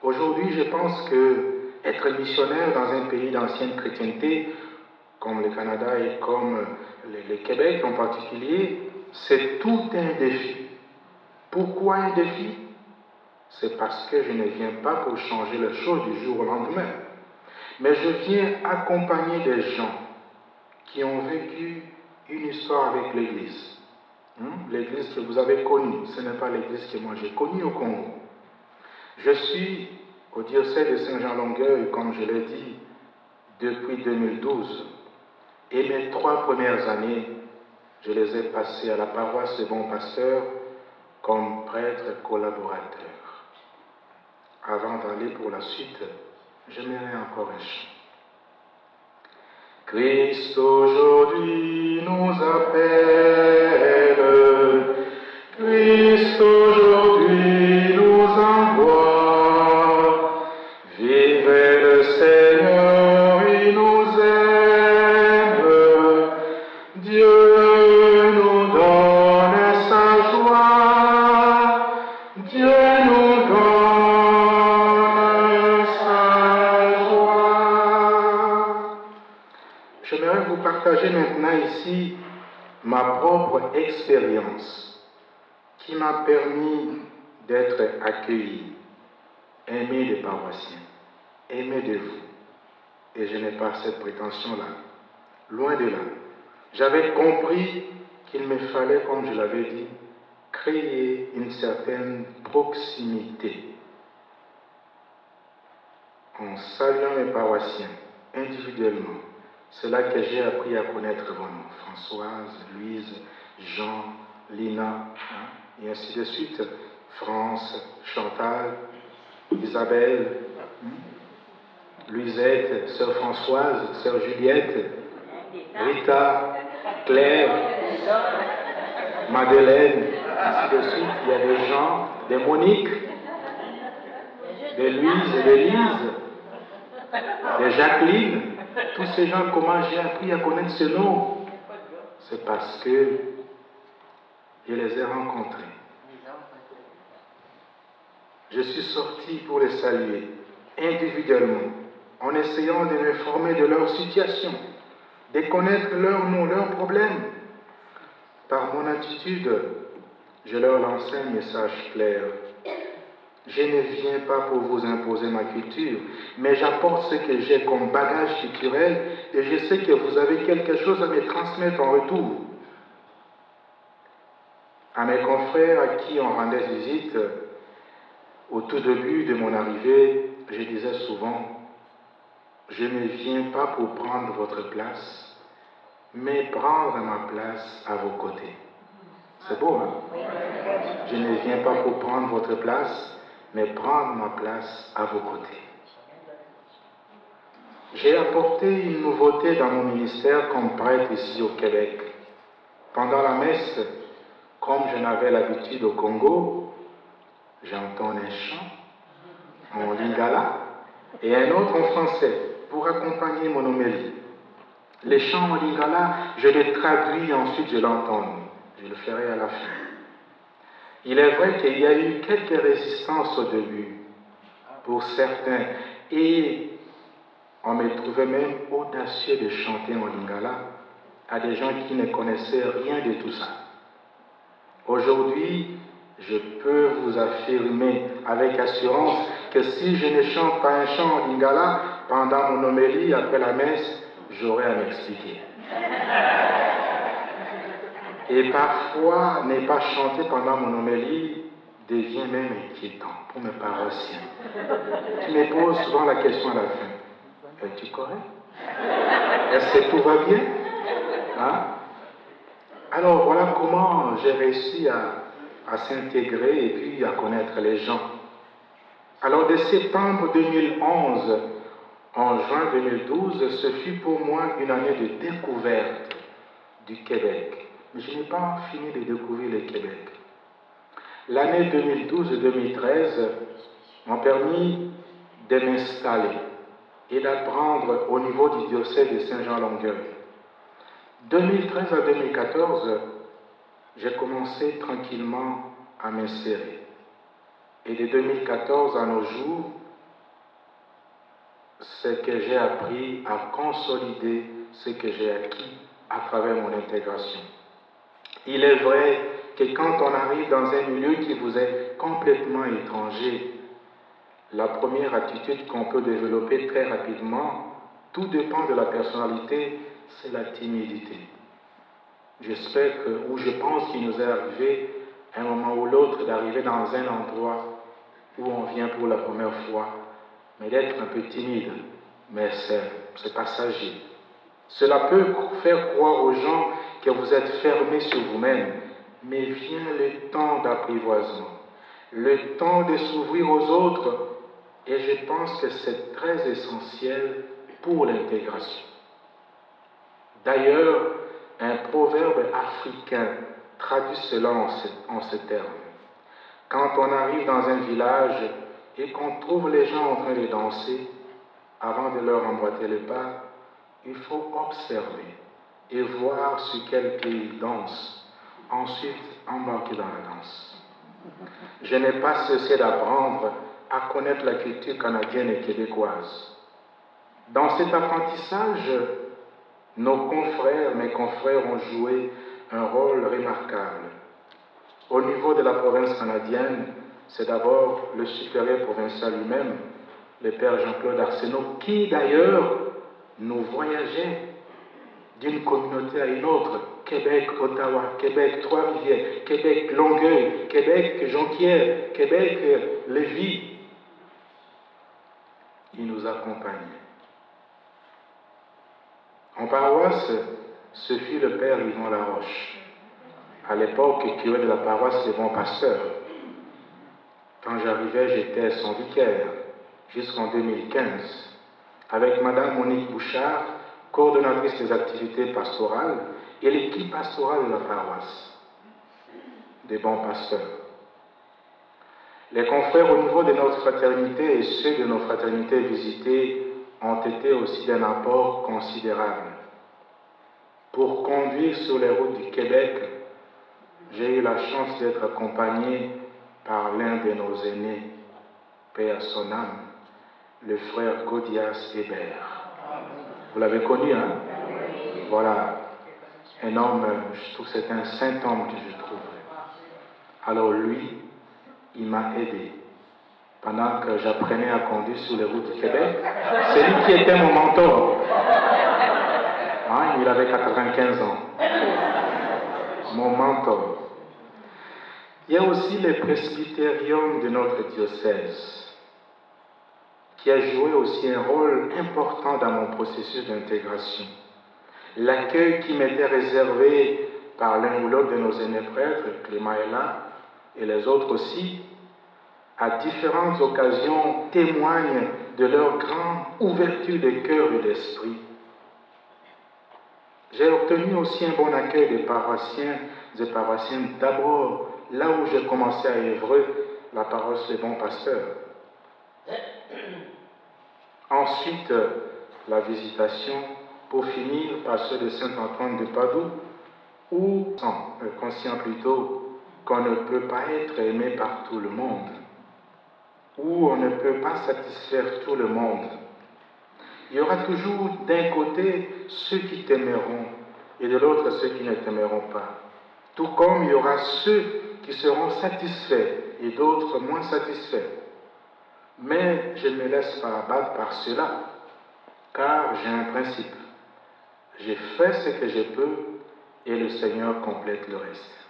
Aujourd'hui, je pense que être missionnaire dans un pays d'ancienne chrétienté, comme le Canada et comme le Québec en particulier, c'est tout un défi. Pourquoi un défi? C'est parce que je ne viens pas pour changer les choses du jour au lendemain, mais je viens accompagner des gens qui ont vécu une histoire avec l'Église. L'Église que vous avez connue, ce n'est pas l'Église que moi j'ai connue au Congo. Je suis au diocèse de Saint-Jean-Longueuil, comme je l'ai dit, depuis 2012. Et mes 3 premières années, je les ai passées à la paroisse de Bon Pasteur comme prêtre collaborateur. Avant d'aller pour la suite, j'aimerais encore un chant. Christ aujourd'hui nous appelle, Christ aujourd'hui nous envoie, vivez le Seigneur, il nous aime, Dieu nous donne sa joie, Dieu nous donne sa joie. J'aimerais vous partager maintenant ici ma propre expérience qui m'a permis d'être accueilli, aimé des paroissiens, aimé de vous. Et je n'ai pas cette prétention-là. Loin de là. J'avais compris qu'il me fallait, comme je l'avais dit, créer une certaine proximité. En saluant mes paroissiens individuellement, c'est là que j'ai appris à connaître vos noms. Françoise, Louise, Jean, Lina, et ainsi de suite. France, Chantal, Isabelle, Louisette, Sœur Françoise, Sœur Juliette, Rita, Claire, Madeleine, ainsi de suite. Il y a des gens, des Monique, des Louise et des Lise, des Jacqueline. Tous ces gens, comment j'ai appris à connaître ce nom? C'est parce que je les ai rencontrés. Je suis sorti pour les saluer individuellement, en essayant de m'informer de leur situation, de connaître leurs noms, leurs problèmes. Par mon attitude, je leur lançais un message clair. Je ne viens pas pour vous imposer ma culture, mais j'apporte ce que j'ai comme bagage culturel et je sais que vous avez quelque chose à me transmettre en retour. À mes confrères à qui on rendait visite, au tout début de mon arrivée, je disais souvent, je ne viens pas pour prendre votre place, mais prendre ma place à vos côtés. C'est beau, hein? Je ne viens pas pour prendre votre place, mais prendre ma place à vos côtés. J'ai apporté une nouveauté dans mon ministère comme prêtre ici au Québec. Pendant la messe, comme je n'avais l'habitude au Congo, j'entends un chant en lingala et un autre en français pour accompagner mon homélie. Les chants en lingala, je les traduis, ensuite je l'entends. Je le ferai à la fin. Il est vrai qu'il y a eu quelques résistances au début pour certains et on me trouvait même audacieux de chanter en lingala à des gens qui ne connaissaient rien de tout ça. Aujourd'hui, je peux vous affirmer avec assurance que si je ne chante pas un chant en lingala pendant mon homélie après la messe, j'aurai à m'expliquer. Et parfois, ne pas chanter pendant mon homélie devient même inquiétant pour mes paroissiens. Tu me poses souvent la question à la fin. Es-tu correct? Est-ce que tout va bien? Hein? Alors voilà comment j'ai réussi à s'intégrer et puis à connaître les gens. Alors de septembre 2011 en juin 2012, ce fut pour moi une année de découverte du Québec. Mais je n'ai pas fini de découvrir le Québec. L'année 2012-2013 m'ont permis de m'installer et d'apprendre au niveau du diocèse de Saint-Jean-Longueuil. 2013 à 2014, j'ai commencé tranquillement à m'insérer. Et de 2014 à nos jours, c'est que j'ai appris à consolider ce que j'ai acquis à travers mon intégration. Il est vrai que quand on arrive dans un milieu qui vous est complètement étranger, la première attitude qu'on peut développer très rapidement, tout dépend de la personnalité, c'est la timidité. J'espère que, ou je pense qu'il nous est arrivé, un moment ou l'autre, d'arriver dans un endroit où on vient pour la première fois, mais d'être un peu timide, mais c'est passager. Cela peut faire croire aux gens que vous êtes fermé sur vous-même, mais vient le temps d'apprivoisement, le temps de s'ouvrir aux autres, et je pense que c'est très essentiel pour l'intégration. D'ailleurs, un proverbe africain traduit cela en ces termes. Quand on arrive dans un village et qu'on trouve les gens en train de danser, avant de leur emboîter le pas, il faut observer et voir sur quel pied ils dansent, ensuite embarquer dans la danse. Je n'ai pas cessé d'apprendre à connaître la culture canadienne et québécoise. Dans cet apprentissage, mes confrères ont joué un rôle remarquable. Au niveau de la province canadienne, c'est d'abord le supérieur provincial lui-même, le père Jean-Claude Arsenault, qui d'ailleurs nous voyageait d'une communauté à une autre, Québec, Ottawa, Québec, Trois-Rivières, Québec, Longueuil, Québec, Jonquière, Québec, Lévis. Il nous accompagnait. En paroisse, ce fut le père Yvon Laroche, à l'époque curé de la paroisse des bons pasteurs. Quand j'arrivais, j'étais son vicaire, jusqu'en 2015, avec Madame Monique Bouchard, coordonnatrice des activités pastorales, et l'équipe pastorale de la paroisse, des bons pasteurs. Les confrères au niveau de notre fraternité et ceux de nos fraternités visitées ont été aussi d'un apport considérable. Pour conduire sur les routes du Québec, j'ai eu la chance d'être accompagné par l'un de nos aînés, paix à son âme, le frère Gaudias Hébert. Vous l'avez connu, hein? Voilà, un homme, je trouve que c'est un saint homme que je trouve. Alors lui, il m'a aidé. pendant que j'apprenais à conduire sur les routes du Québec. C'est lui qui était mon mentor. Hein, il avait 95 ans. Mon mentor. Il y a aussi le presbytérium de notre diocèse, qui a joué aussi un rôle important dans mon processus d'intégration. L'accueil qui m'était réservé par l'un ou l'autre de nos aînés prêtres, Clément est là, et les autres aussi, à différentes occasions témoignent de leur grande ouverture de cœur et d'esprit. J'ai obtenu aussi un bon accueil des paroissiens et paroissiennes, d'abord là où j'ai commencé à œuvrer, la paroisse des bons pasteurs. Ensuite, la visitation, pour finir par ceux de Saint-Antoine de Padoue, où, conscient plutôt qu'on ne peut pas être aimé par tout le monde, où on ne peut pas satisfaire tout le monde. Il y aura toujours d'un côté ceux qui t'aimeront et de l'autre ceux qui ne t'aimeront pas. Tout comme il y aura ceux qui seront satisfaits et d'autres moins satisfaits. Mais je ne me laisse pas abattre par cela, car j'ai un principe. J'ai fait ce que je peux et le Seigneur complète le reste.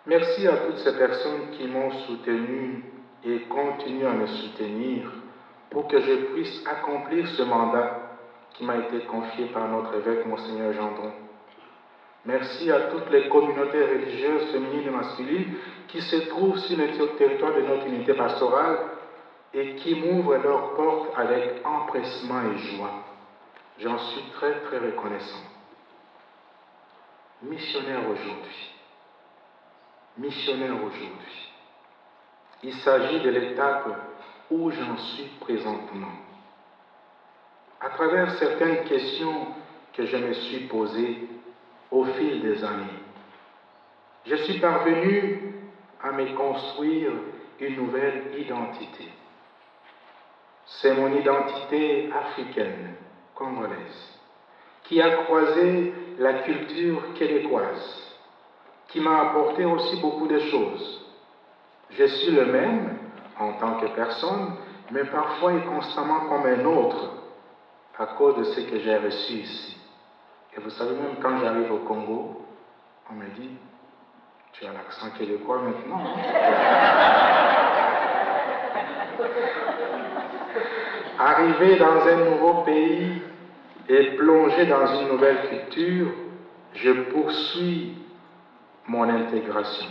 Merci à toutes ces personnes qui m'ont soutenu et continuent à me soutenir pour que je puisse accomplir ce mandat qui m'a été confié par notre évêque, Monseigneur Gendron. Merci à toutes les communautés religieuses, féminines et masculines qui se trouvent sur le territoire de notre unité pastorale et qui m'ouvrent leurs portes avec empressement et joie. J'en suis très, très reconnaissant. Missionnaire aujourd'hui. Missionnaire aujourd'hui. Il s'agit de l'étape où j'en suis présentement. À travers certaines questions que je me suis posées au fil des années, je suis parvenu à me construire une nouvelle identité. C'est mon identité africaine, congolaise, qui a croisé la culture québécoise, qui m'a apporté aussi beaucoup de choses. Je suis le même en tant que personne, mais parfois et constamment comme un autre, à cause de ce que j'ai reçu ici. Et vous savez, même quand j'arrive au Congo, on me dit, tu as l'accent québécois maintenant. Arriver dans un nouveau pays et plonger dans une nouvelle culture, je poursuis mon intégration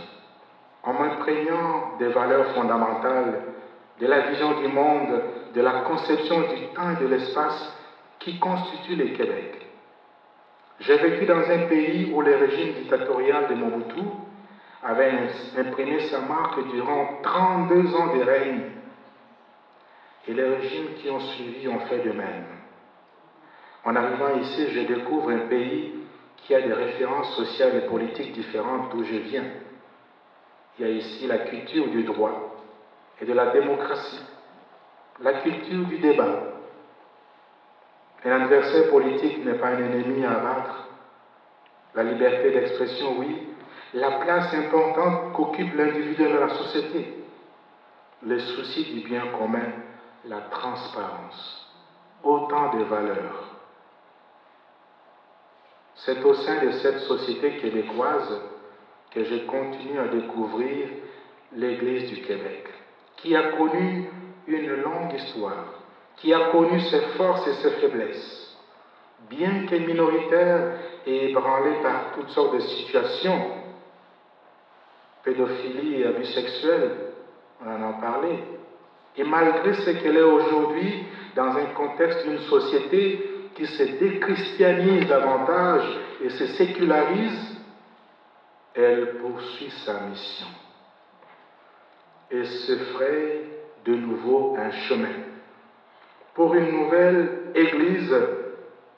en m'imprégnant des valeurs fondamentales, de la vision du monde, de la conception du temps et de l'espace qui constituent le Québec. J'ai vécu dans un pays où le régime dictatorial de Mobutu avait imprimé sa marque durant 32 ans de règne, et les régimes qui ont suivi ont fait de même. En arrivant ici, je découvre un pays qui a des références sociales et politiques différentes d'où je viens. Il y a ici la culture du droit et de la démocratie, la culture du débat. Un adversaire politique n'est pas un ennemi à abattre. La liberté d'expression, oui. La place importante qu'occupe l'individu dans la société. Le souci du bien commun, la transparence. Autant de valeurs. C'est au sein de cette société québécoise que je continue à découvrir l'Église du Québec, qui a connu une longue histoire, qui a connu ses forces et ses faiblesses. Bien que minoritaire et ébranlée par toutes sortes de situations, pédophilie et abus sexuels, on en a parlé, et malgré ce qu'elle est aujourd'hui, dans un contexte d'une société qui se déchristianise davantage et se sécularise, elle poursuit sa mission et se fraye de nouveau un chemin pour une nouvelle Église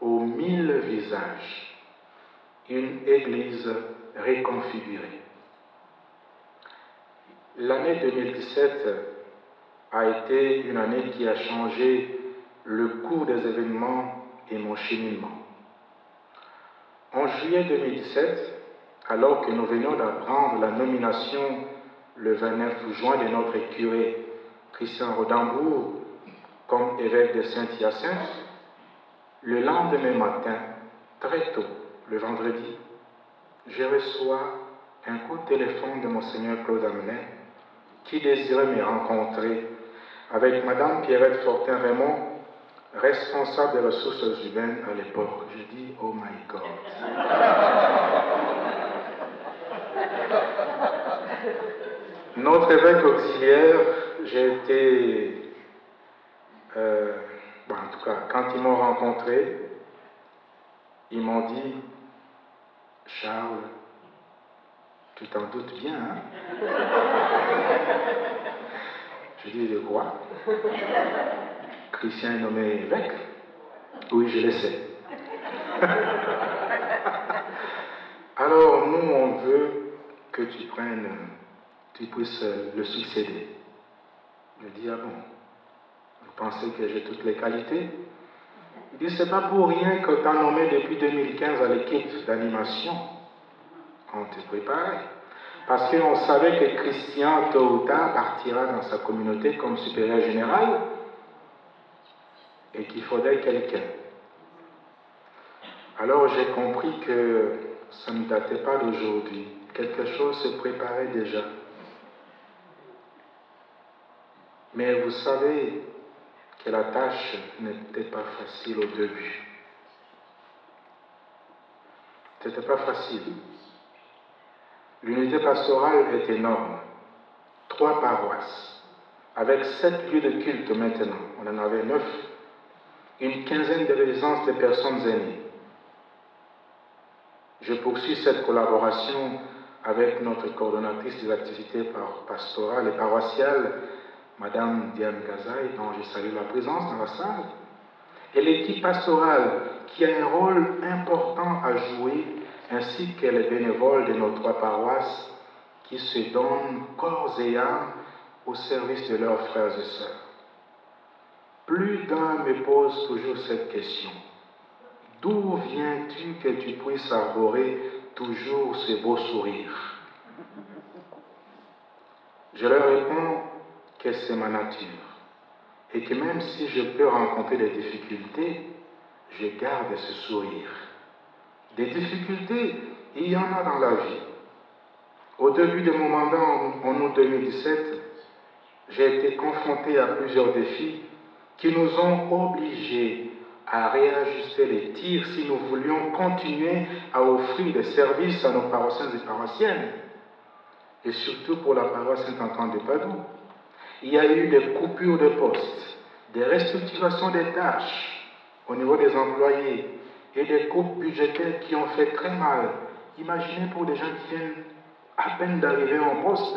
aux 1000 visages, une Église reconfigurée. L'année 2017 a été une année qui a changé le cours des événements et mon cheminement. En juillet 2017, alors que nous venions d'apprendre la nomination le 29 juin de notre curé Christian Rodambourg comme évêque de Saint-Hyacinthe, le lendemain matin, très tôt, le vendredi, je reçois un coup de téléphone de Monseigneur Claude Amenet qui désirait me rencontrer avec Madame Pierrette Fortin-Raymond, responsable des ressources humaines à l'époque. Je dis, oh my God. Notre évêque auxiliaire, j'ai été, en tout cas, quand ils m'ont rencontré, ils m'ont dit, Charles, tu t'en doutes bien, hein? Je dis, de quoi? Christian est nommé évêque? Oui, je le sais. Alors, nous, on veut que tu puisses le succéder. Je dis, ah bon, vous pensez que j'ai toutes les qualités? Il dit, c'est pas pour rien que tu as nommé depuis 2015 à l'équipe d'animation. On te préparait. Parce qu'on savait que Christian, tôt ou tard, partira dans sa communauté comme supérieur général et qu'il faudrait quelqu'un. Alors j'ai compris que ça ne datait pas d'aujourd'hui. Quelque chose se préparait déjà. Mais vous savez que la tâche n'était pas facile au début. C'était pas facile. L'unité pastorale est énorme. 3 paroisses, avec 7 lieux de culte maintenant. On en avait 9. Une quinzaine de résidences de personnes aînées. Je poursuis cette collaboration avec notre coordonnatrice des activités pastorales et paroissiales, Madame Diane Gazaï, dont je salue la présence dans la salle, et l'équipe pastorale qui a un rôle important à jouer, ainsi que les bénévoles de nos 3 paroisses qui se donnent corps et âme au service de leurs frères et sœurs. Plus d'un me pose toujours cette question. D'où viens-tu que tu puisses arborer toujours ce beau sourire? Je leur réponds que c'est ma nature et que même si je peux rencontrer des difficultés, je garde ce sourire. Des difficultés, il y en a dans la vie. Au début de mon mandat en août 2017, j'ai été confronté à plusieurs défis qui nous ont obligés à réajuster les tirs si nous voulions continuer à offrir des services à nos paroissiens et paroissiennes, et surtout pour la paroisse Saint-Antoine de Padoue. Il y a eu des coupures de postes, des restructurations des tâches au niveau des employés et des coupes budgétaires qui ont fait très mal. Imaginez pour des gens qui viennent à peine d'arriver en poste,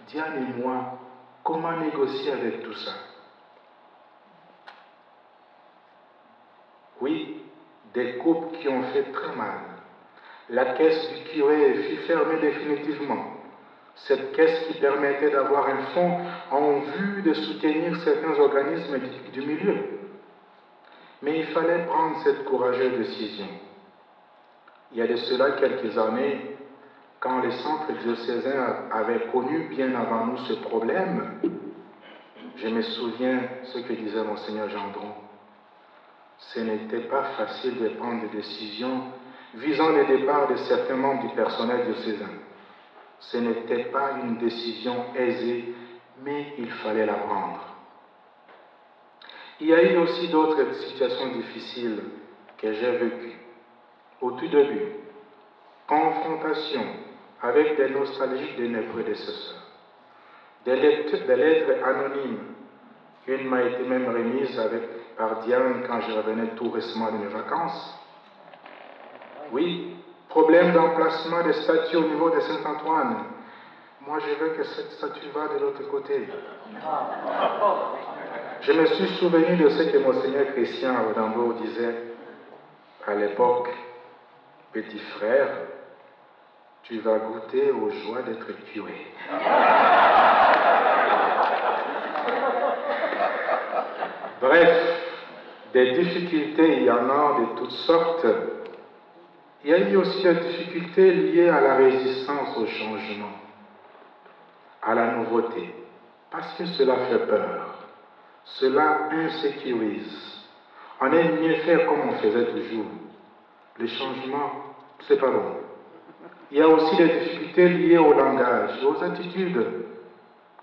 Diane et moi, comment négocier avec tout ça? Oui, des coupes qui ont fait très mal. La caisse du curé fut fermée définitivement. Cette caisse qui permettait d'avoir un fonds en vue de soutenir certains organismes du milieu. Mais il fallait prendre cette courageuse décision. Il y a de cela quelques années, quand les centres diocésains avaient connu bien avant nous ce problème, je me souviens ce que disait Monseigneur Gendron. Ce n'était pas facile de prendre des décisions visant le départ de certains membres du personnel diocésain. Ce n'était pas une décision aisée, mais il fallait la prendre. Il y a eu aussi d'autres situations difficiles que j'ai vécues. Au tout début, confrontation avec des nostalgiques de mes prédécesseurs, des lettres anonymes. Une m'a été même remise par Diane quand je revenais tout récemment de mes vacances. Oui, problème d'emplacement des statues au niveau de Saint-Antoine. Moi, je veux que cette statue va de l'autre côté. Je me suis souvenu de ce que Monseigneur Christian Rodambourg disait à l'époque. Petit frère, tu vas goûter aux joies d'être curé. Bref, des difficultés, il y en a de toutes sortes. Il y a eu aussi des difficultés liées à la résistance au changement, à la nouveauté. Parce que cela fait peur, cela insécurise. On aime mieux faire comme on faisait toujours. Le changement, c'est pas bon. Il y a aussi des difficultés liées au langage, aux attitudes.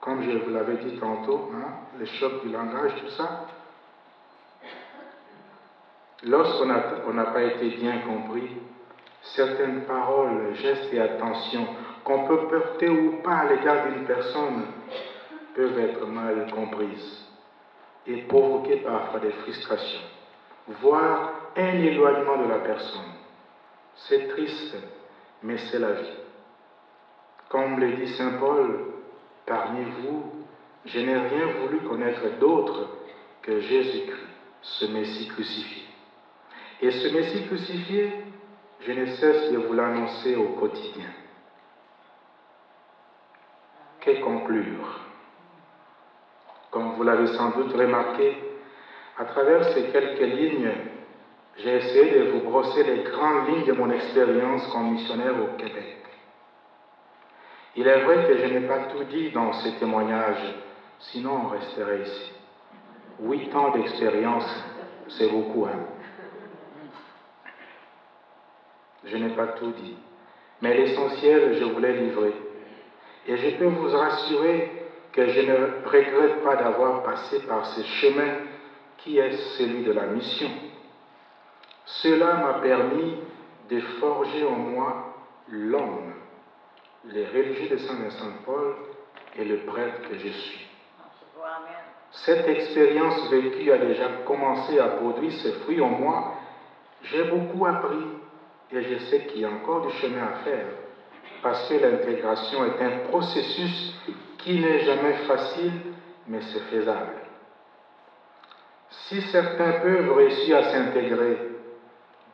Comme je vous l'avais dit tantôt, les chocs du langage, tout ça. Lorsqu'on n'a pas été bien compris, certaines paroles, gestes et attentions qu'on peut porter ou pas à l'égard d'une personne peuvent être mal comprises et provoquer parfois des frustrations, voire un éloignement de la personne. C'est triste, mais c'est la vie. Comme le dit saint Paul, parmi vous, je n'ai rien voulu connaître d'autre que Jésus-Christ, ce Messie crucifié. Et ce Messie crucifié, je ne cesse de vous l'annoncer au quotidien. Que conclure? Comme vous l'avez sans doute remarqué, à travers ces quelques lignes, j'ai essayé de vous brosser les grandes lignes de mon expérience comme missionnaire au Québec. Il est vrai que je n'ai pas tout dit dans ces témoignages, sinon on resterait ici. 8 ans d'expérience, c'est beaucoup, hein? Je n'ai pas tout dit, mais l'essentiel, je voulais livrer. Et je peux vous rassurer que je ne regrette pas d'avoir passé par ce chemin qui est celui de la mission. Cela m'a permis de forger en moi l'homme, les religieux de Saint-Vincent-de-Paul et le prêtre que je suis. Cette expérience vécue a déjà commencé à produire ses fruits en moi. J'ai beaucoup appris et je sais qu'il y a encore du chemin à faire parce que l'intégration est un processus qui n'est jamais facile, mais c'est faisable. Si certains peuvent réussir à s'intégrer,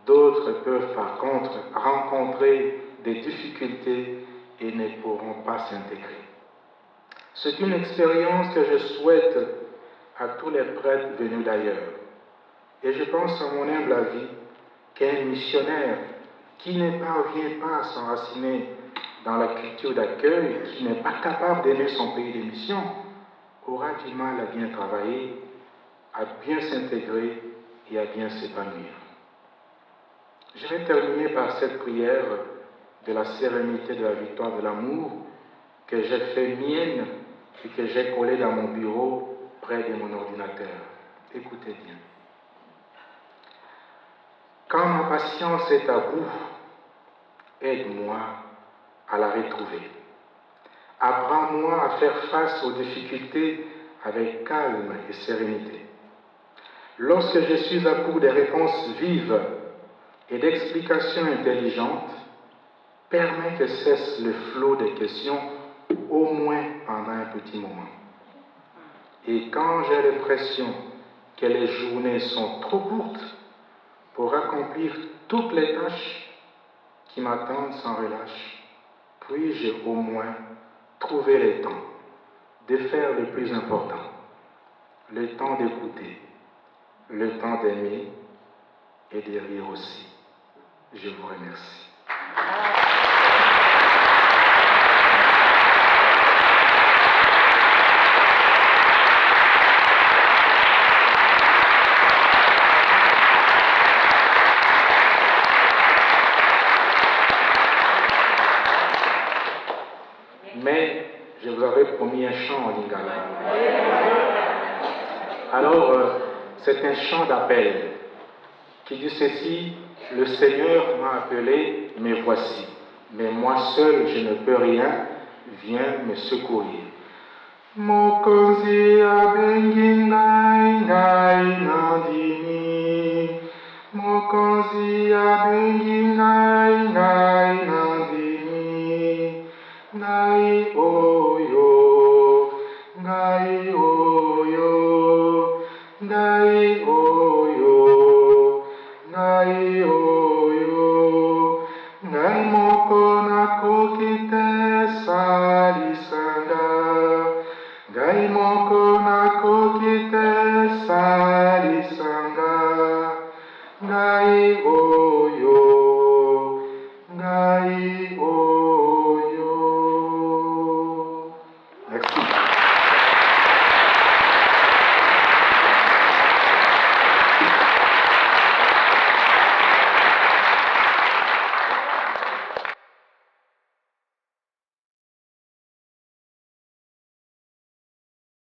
d'autres peuvent par contre rencontrer des difficultés et ne pourront pas s'intégrer. C'est une expérience que je souhaite à tous les prêtres venus d'ailleurs. Et je pense à mon humble avis qu'un missionnaire qui ne parvient pas à s'enraciner dans la culture d'accueil, qui n'est pas capable d'aimer son pays de mission, aura du mal à bien travailler, à bien s'intégrer et à bien s'épanouir. Je vais terminer par cette prière de la sérénité de la victoire de l'amour que j'ai fait mienne et que j'ai collée dans mon bureau près de mon ordinateur. Écoutez bien. Quand ma patience est à bout, aide-moi à la retrouver. Apprends-moi à faire face aux difficultés avec calme et sérénité. Lorsque je suis à court de réponses vives et d'explications intelligentes, permets que cesse le flot des questions au moins pendant un petit moment. Et quand j'ai l'impression que les journées sont trop courtes pour accomplir toutes les tâches qui m'attendent sans relâche, puis-je au moins trouver le temps de faire le plus important, le temps d'écouter, le temps d'aimer et de rire aussi. Je vous remercie. Mais je vous avais promis un chant en lingala. Alors, c'est un chant d'appel qui dit ceci: le Seigneur m'a appelé, me voici. Mais moi seul, je ne peux rien, viens me secourir. Mokonzi abengi ngai ngai nandimi. Mokonzi abengi ngai ngai nandimi. Ngai oyo, ngai oyo, ngai oyo, ngai oyo, ngai moko nakoki te salisanga, ngai moko nakoki te salisanga, ngai oyo, ngai oyo.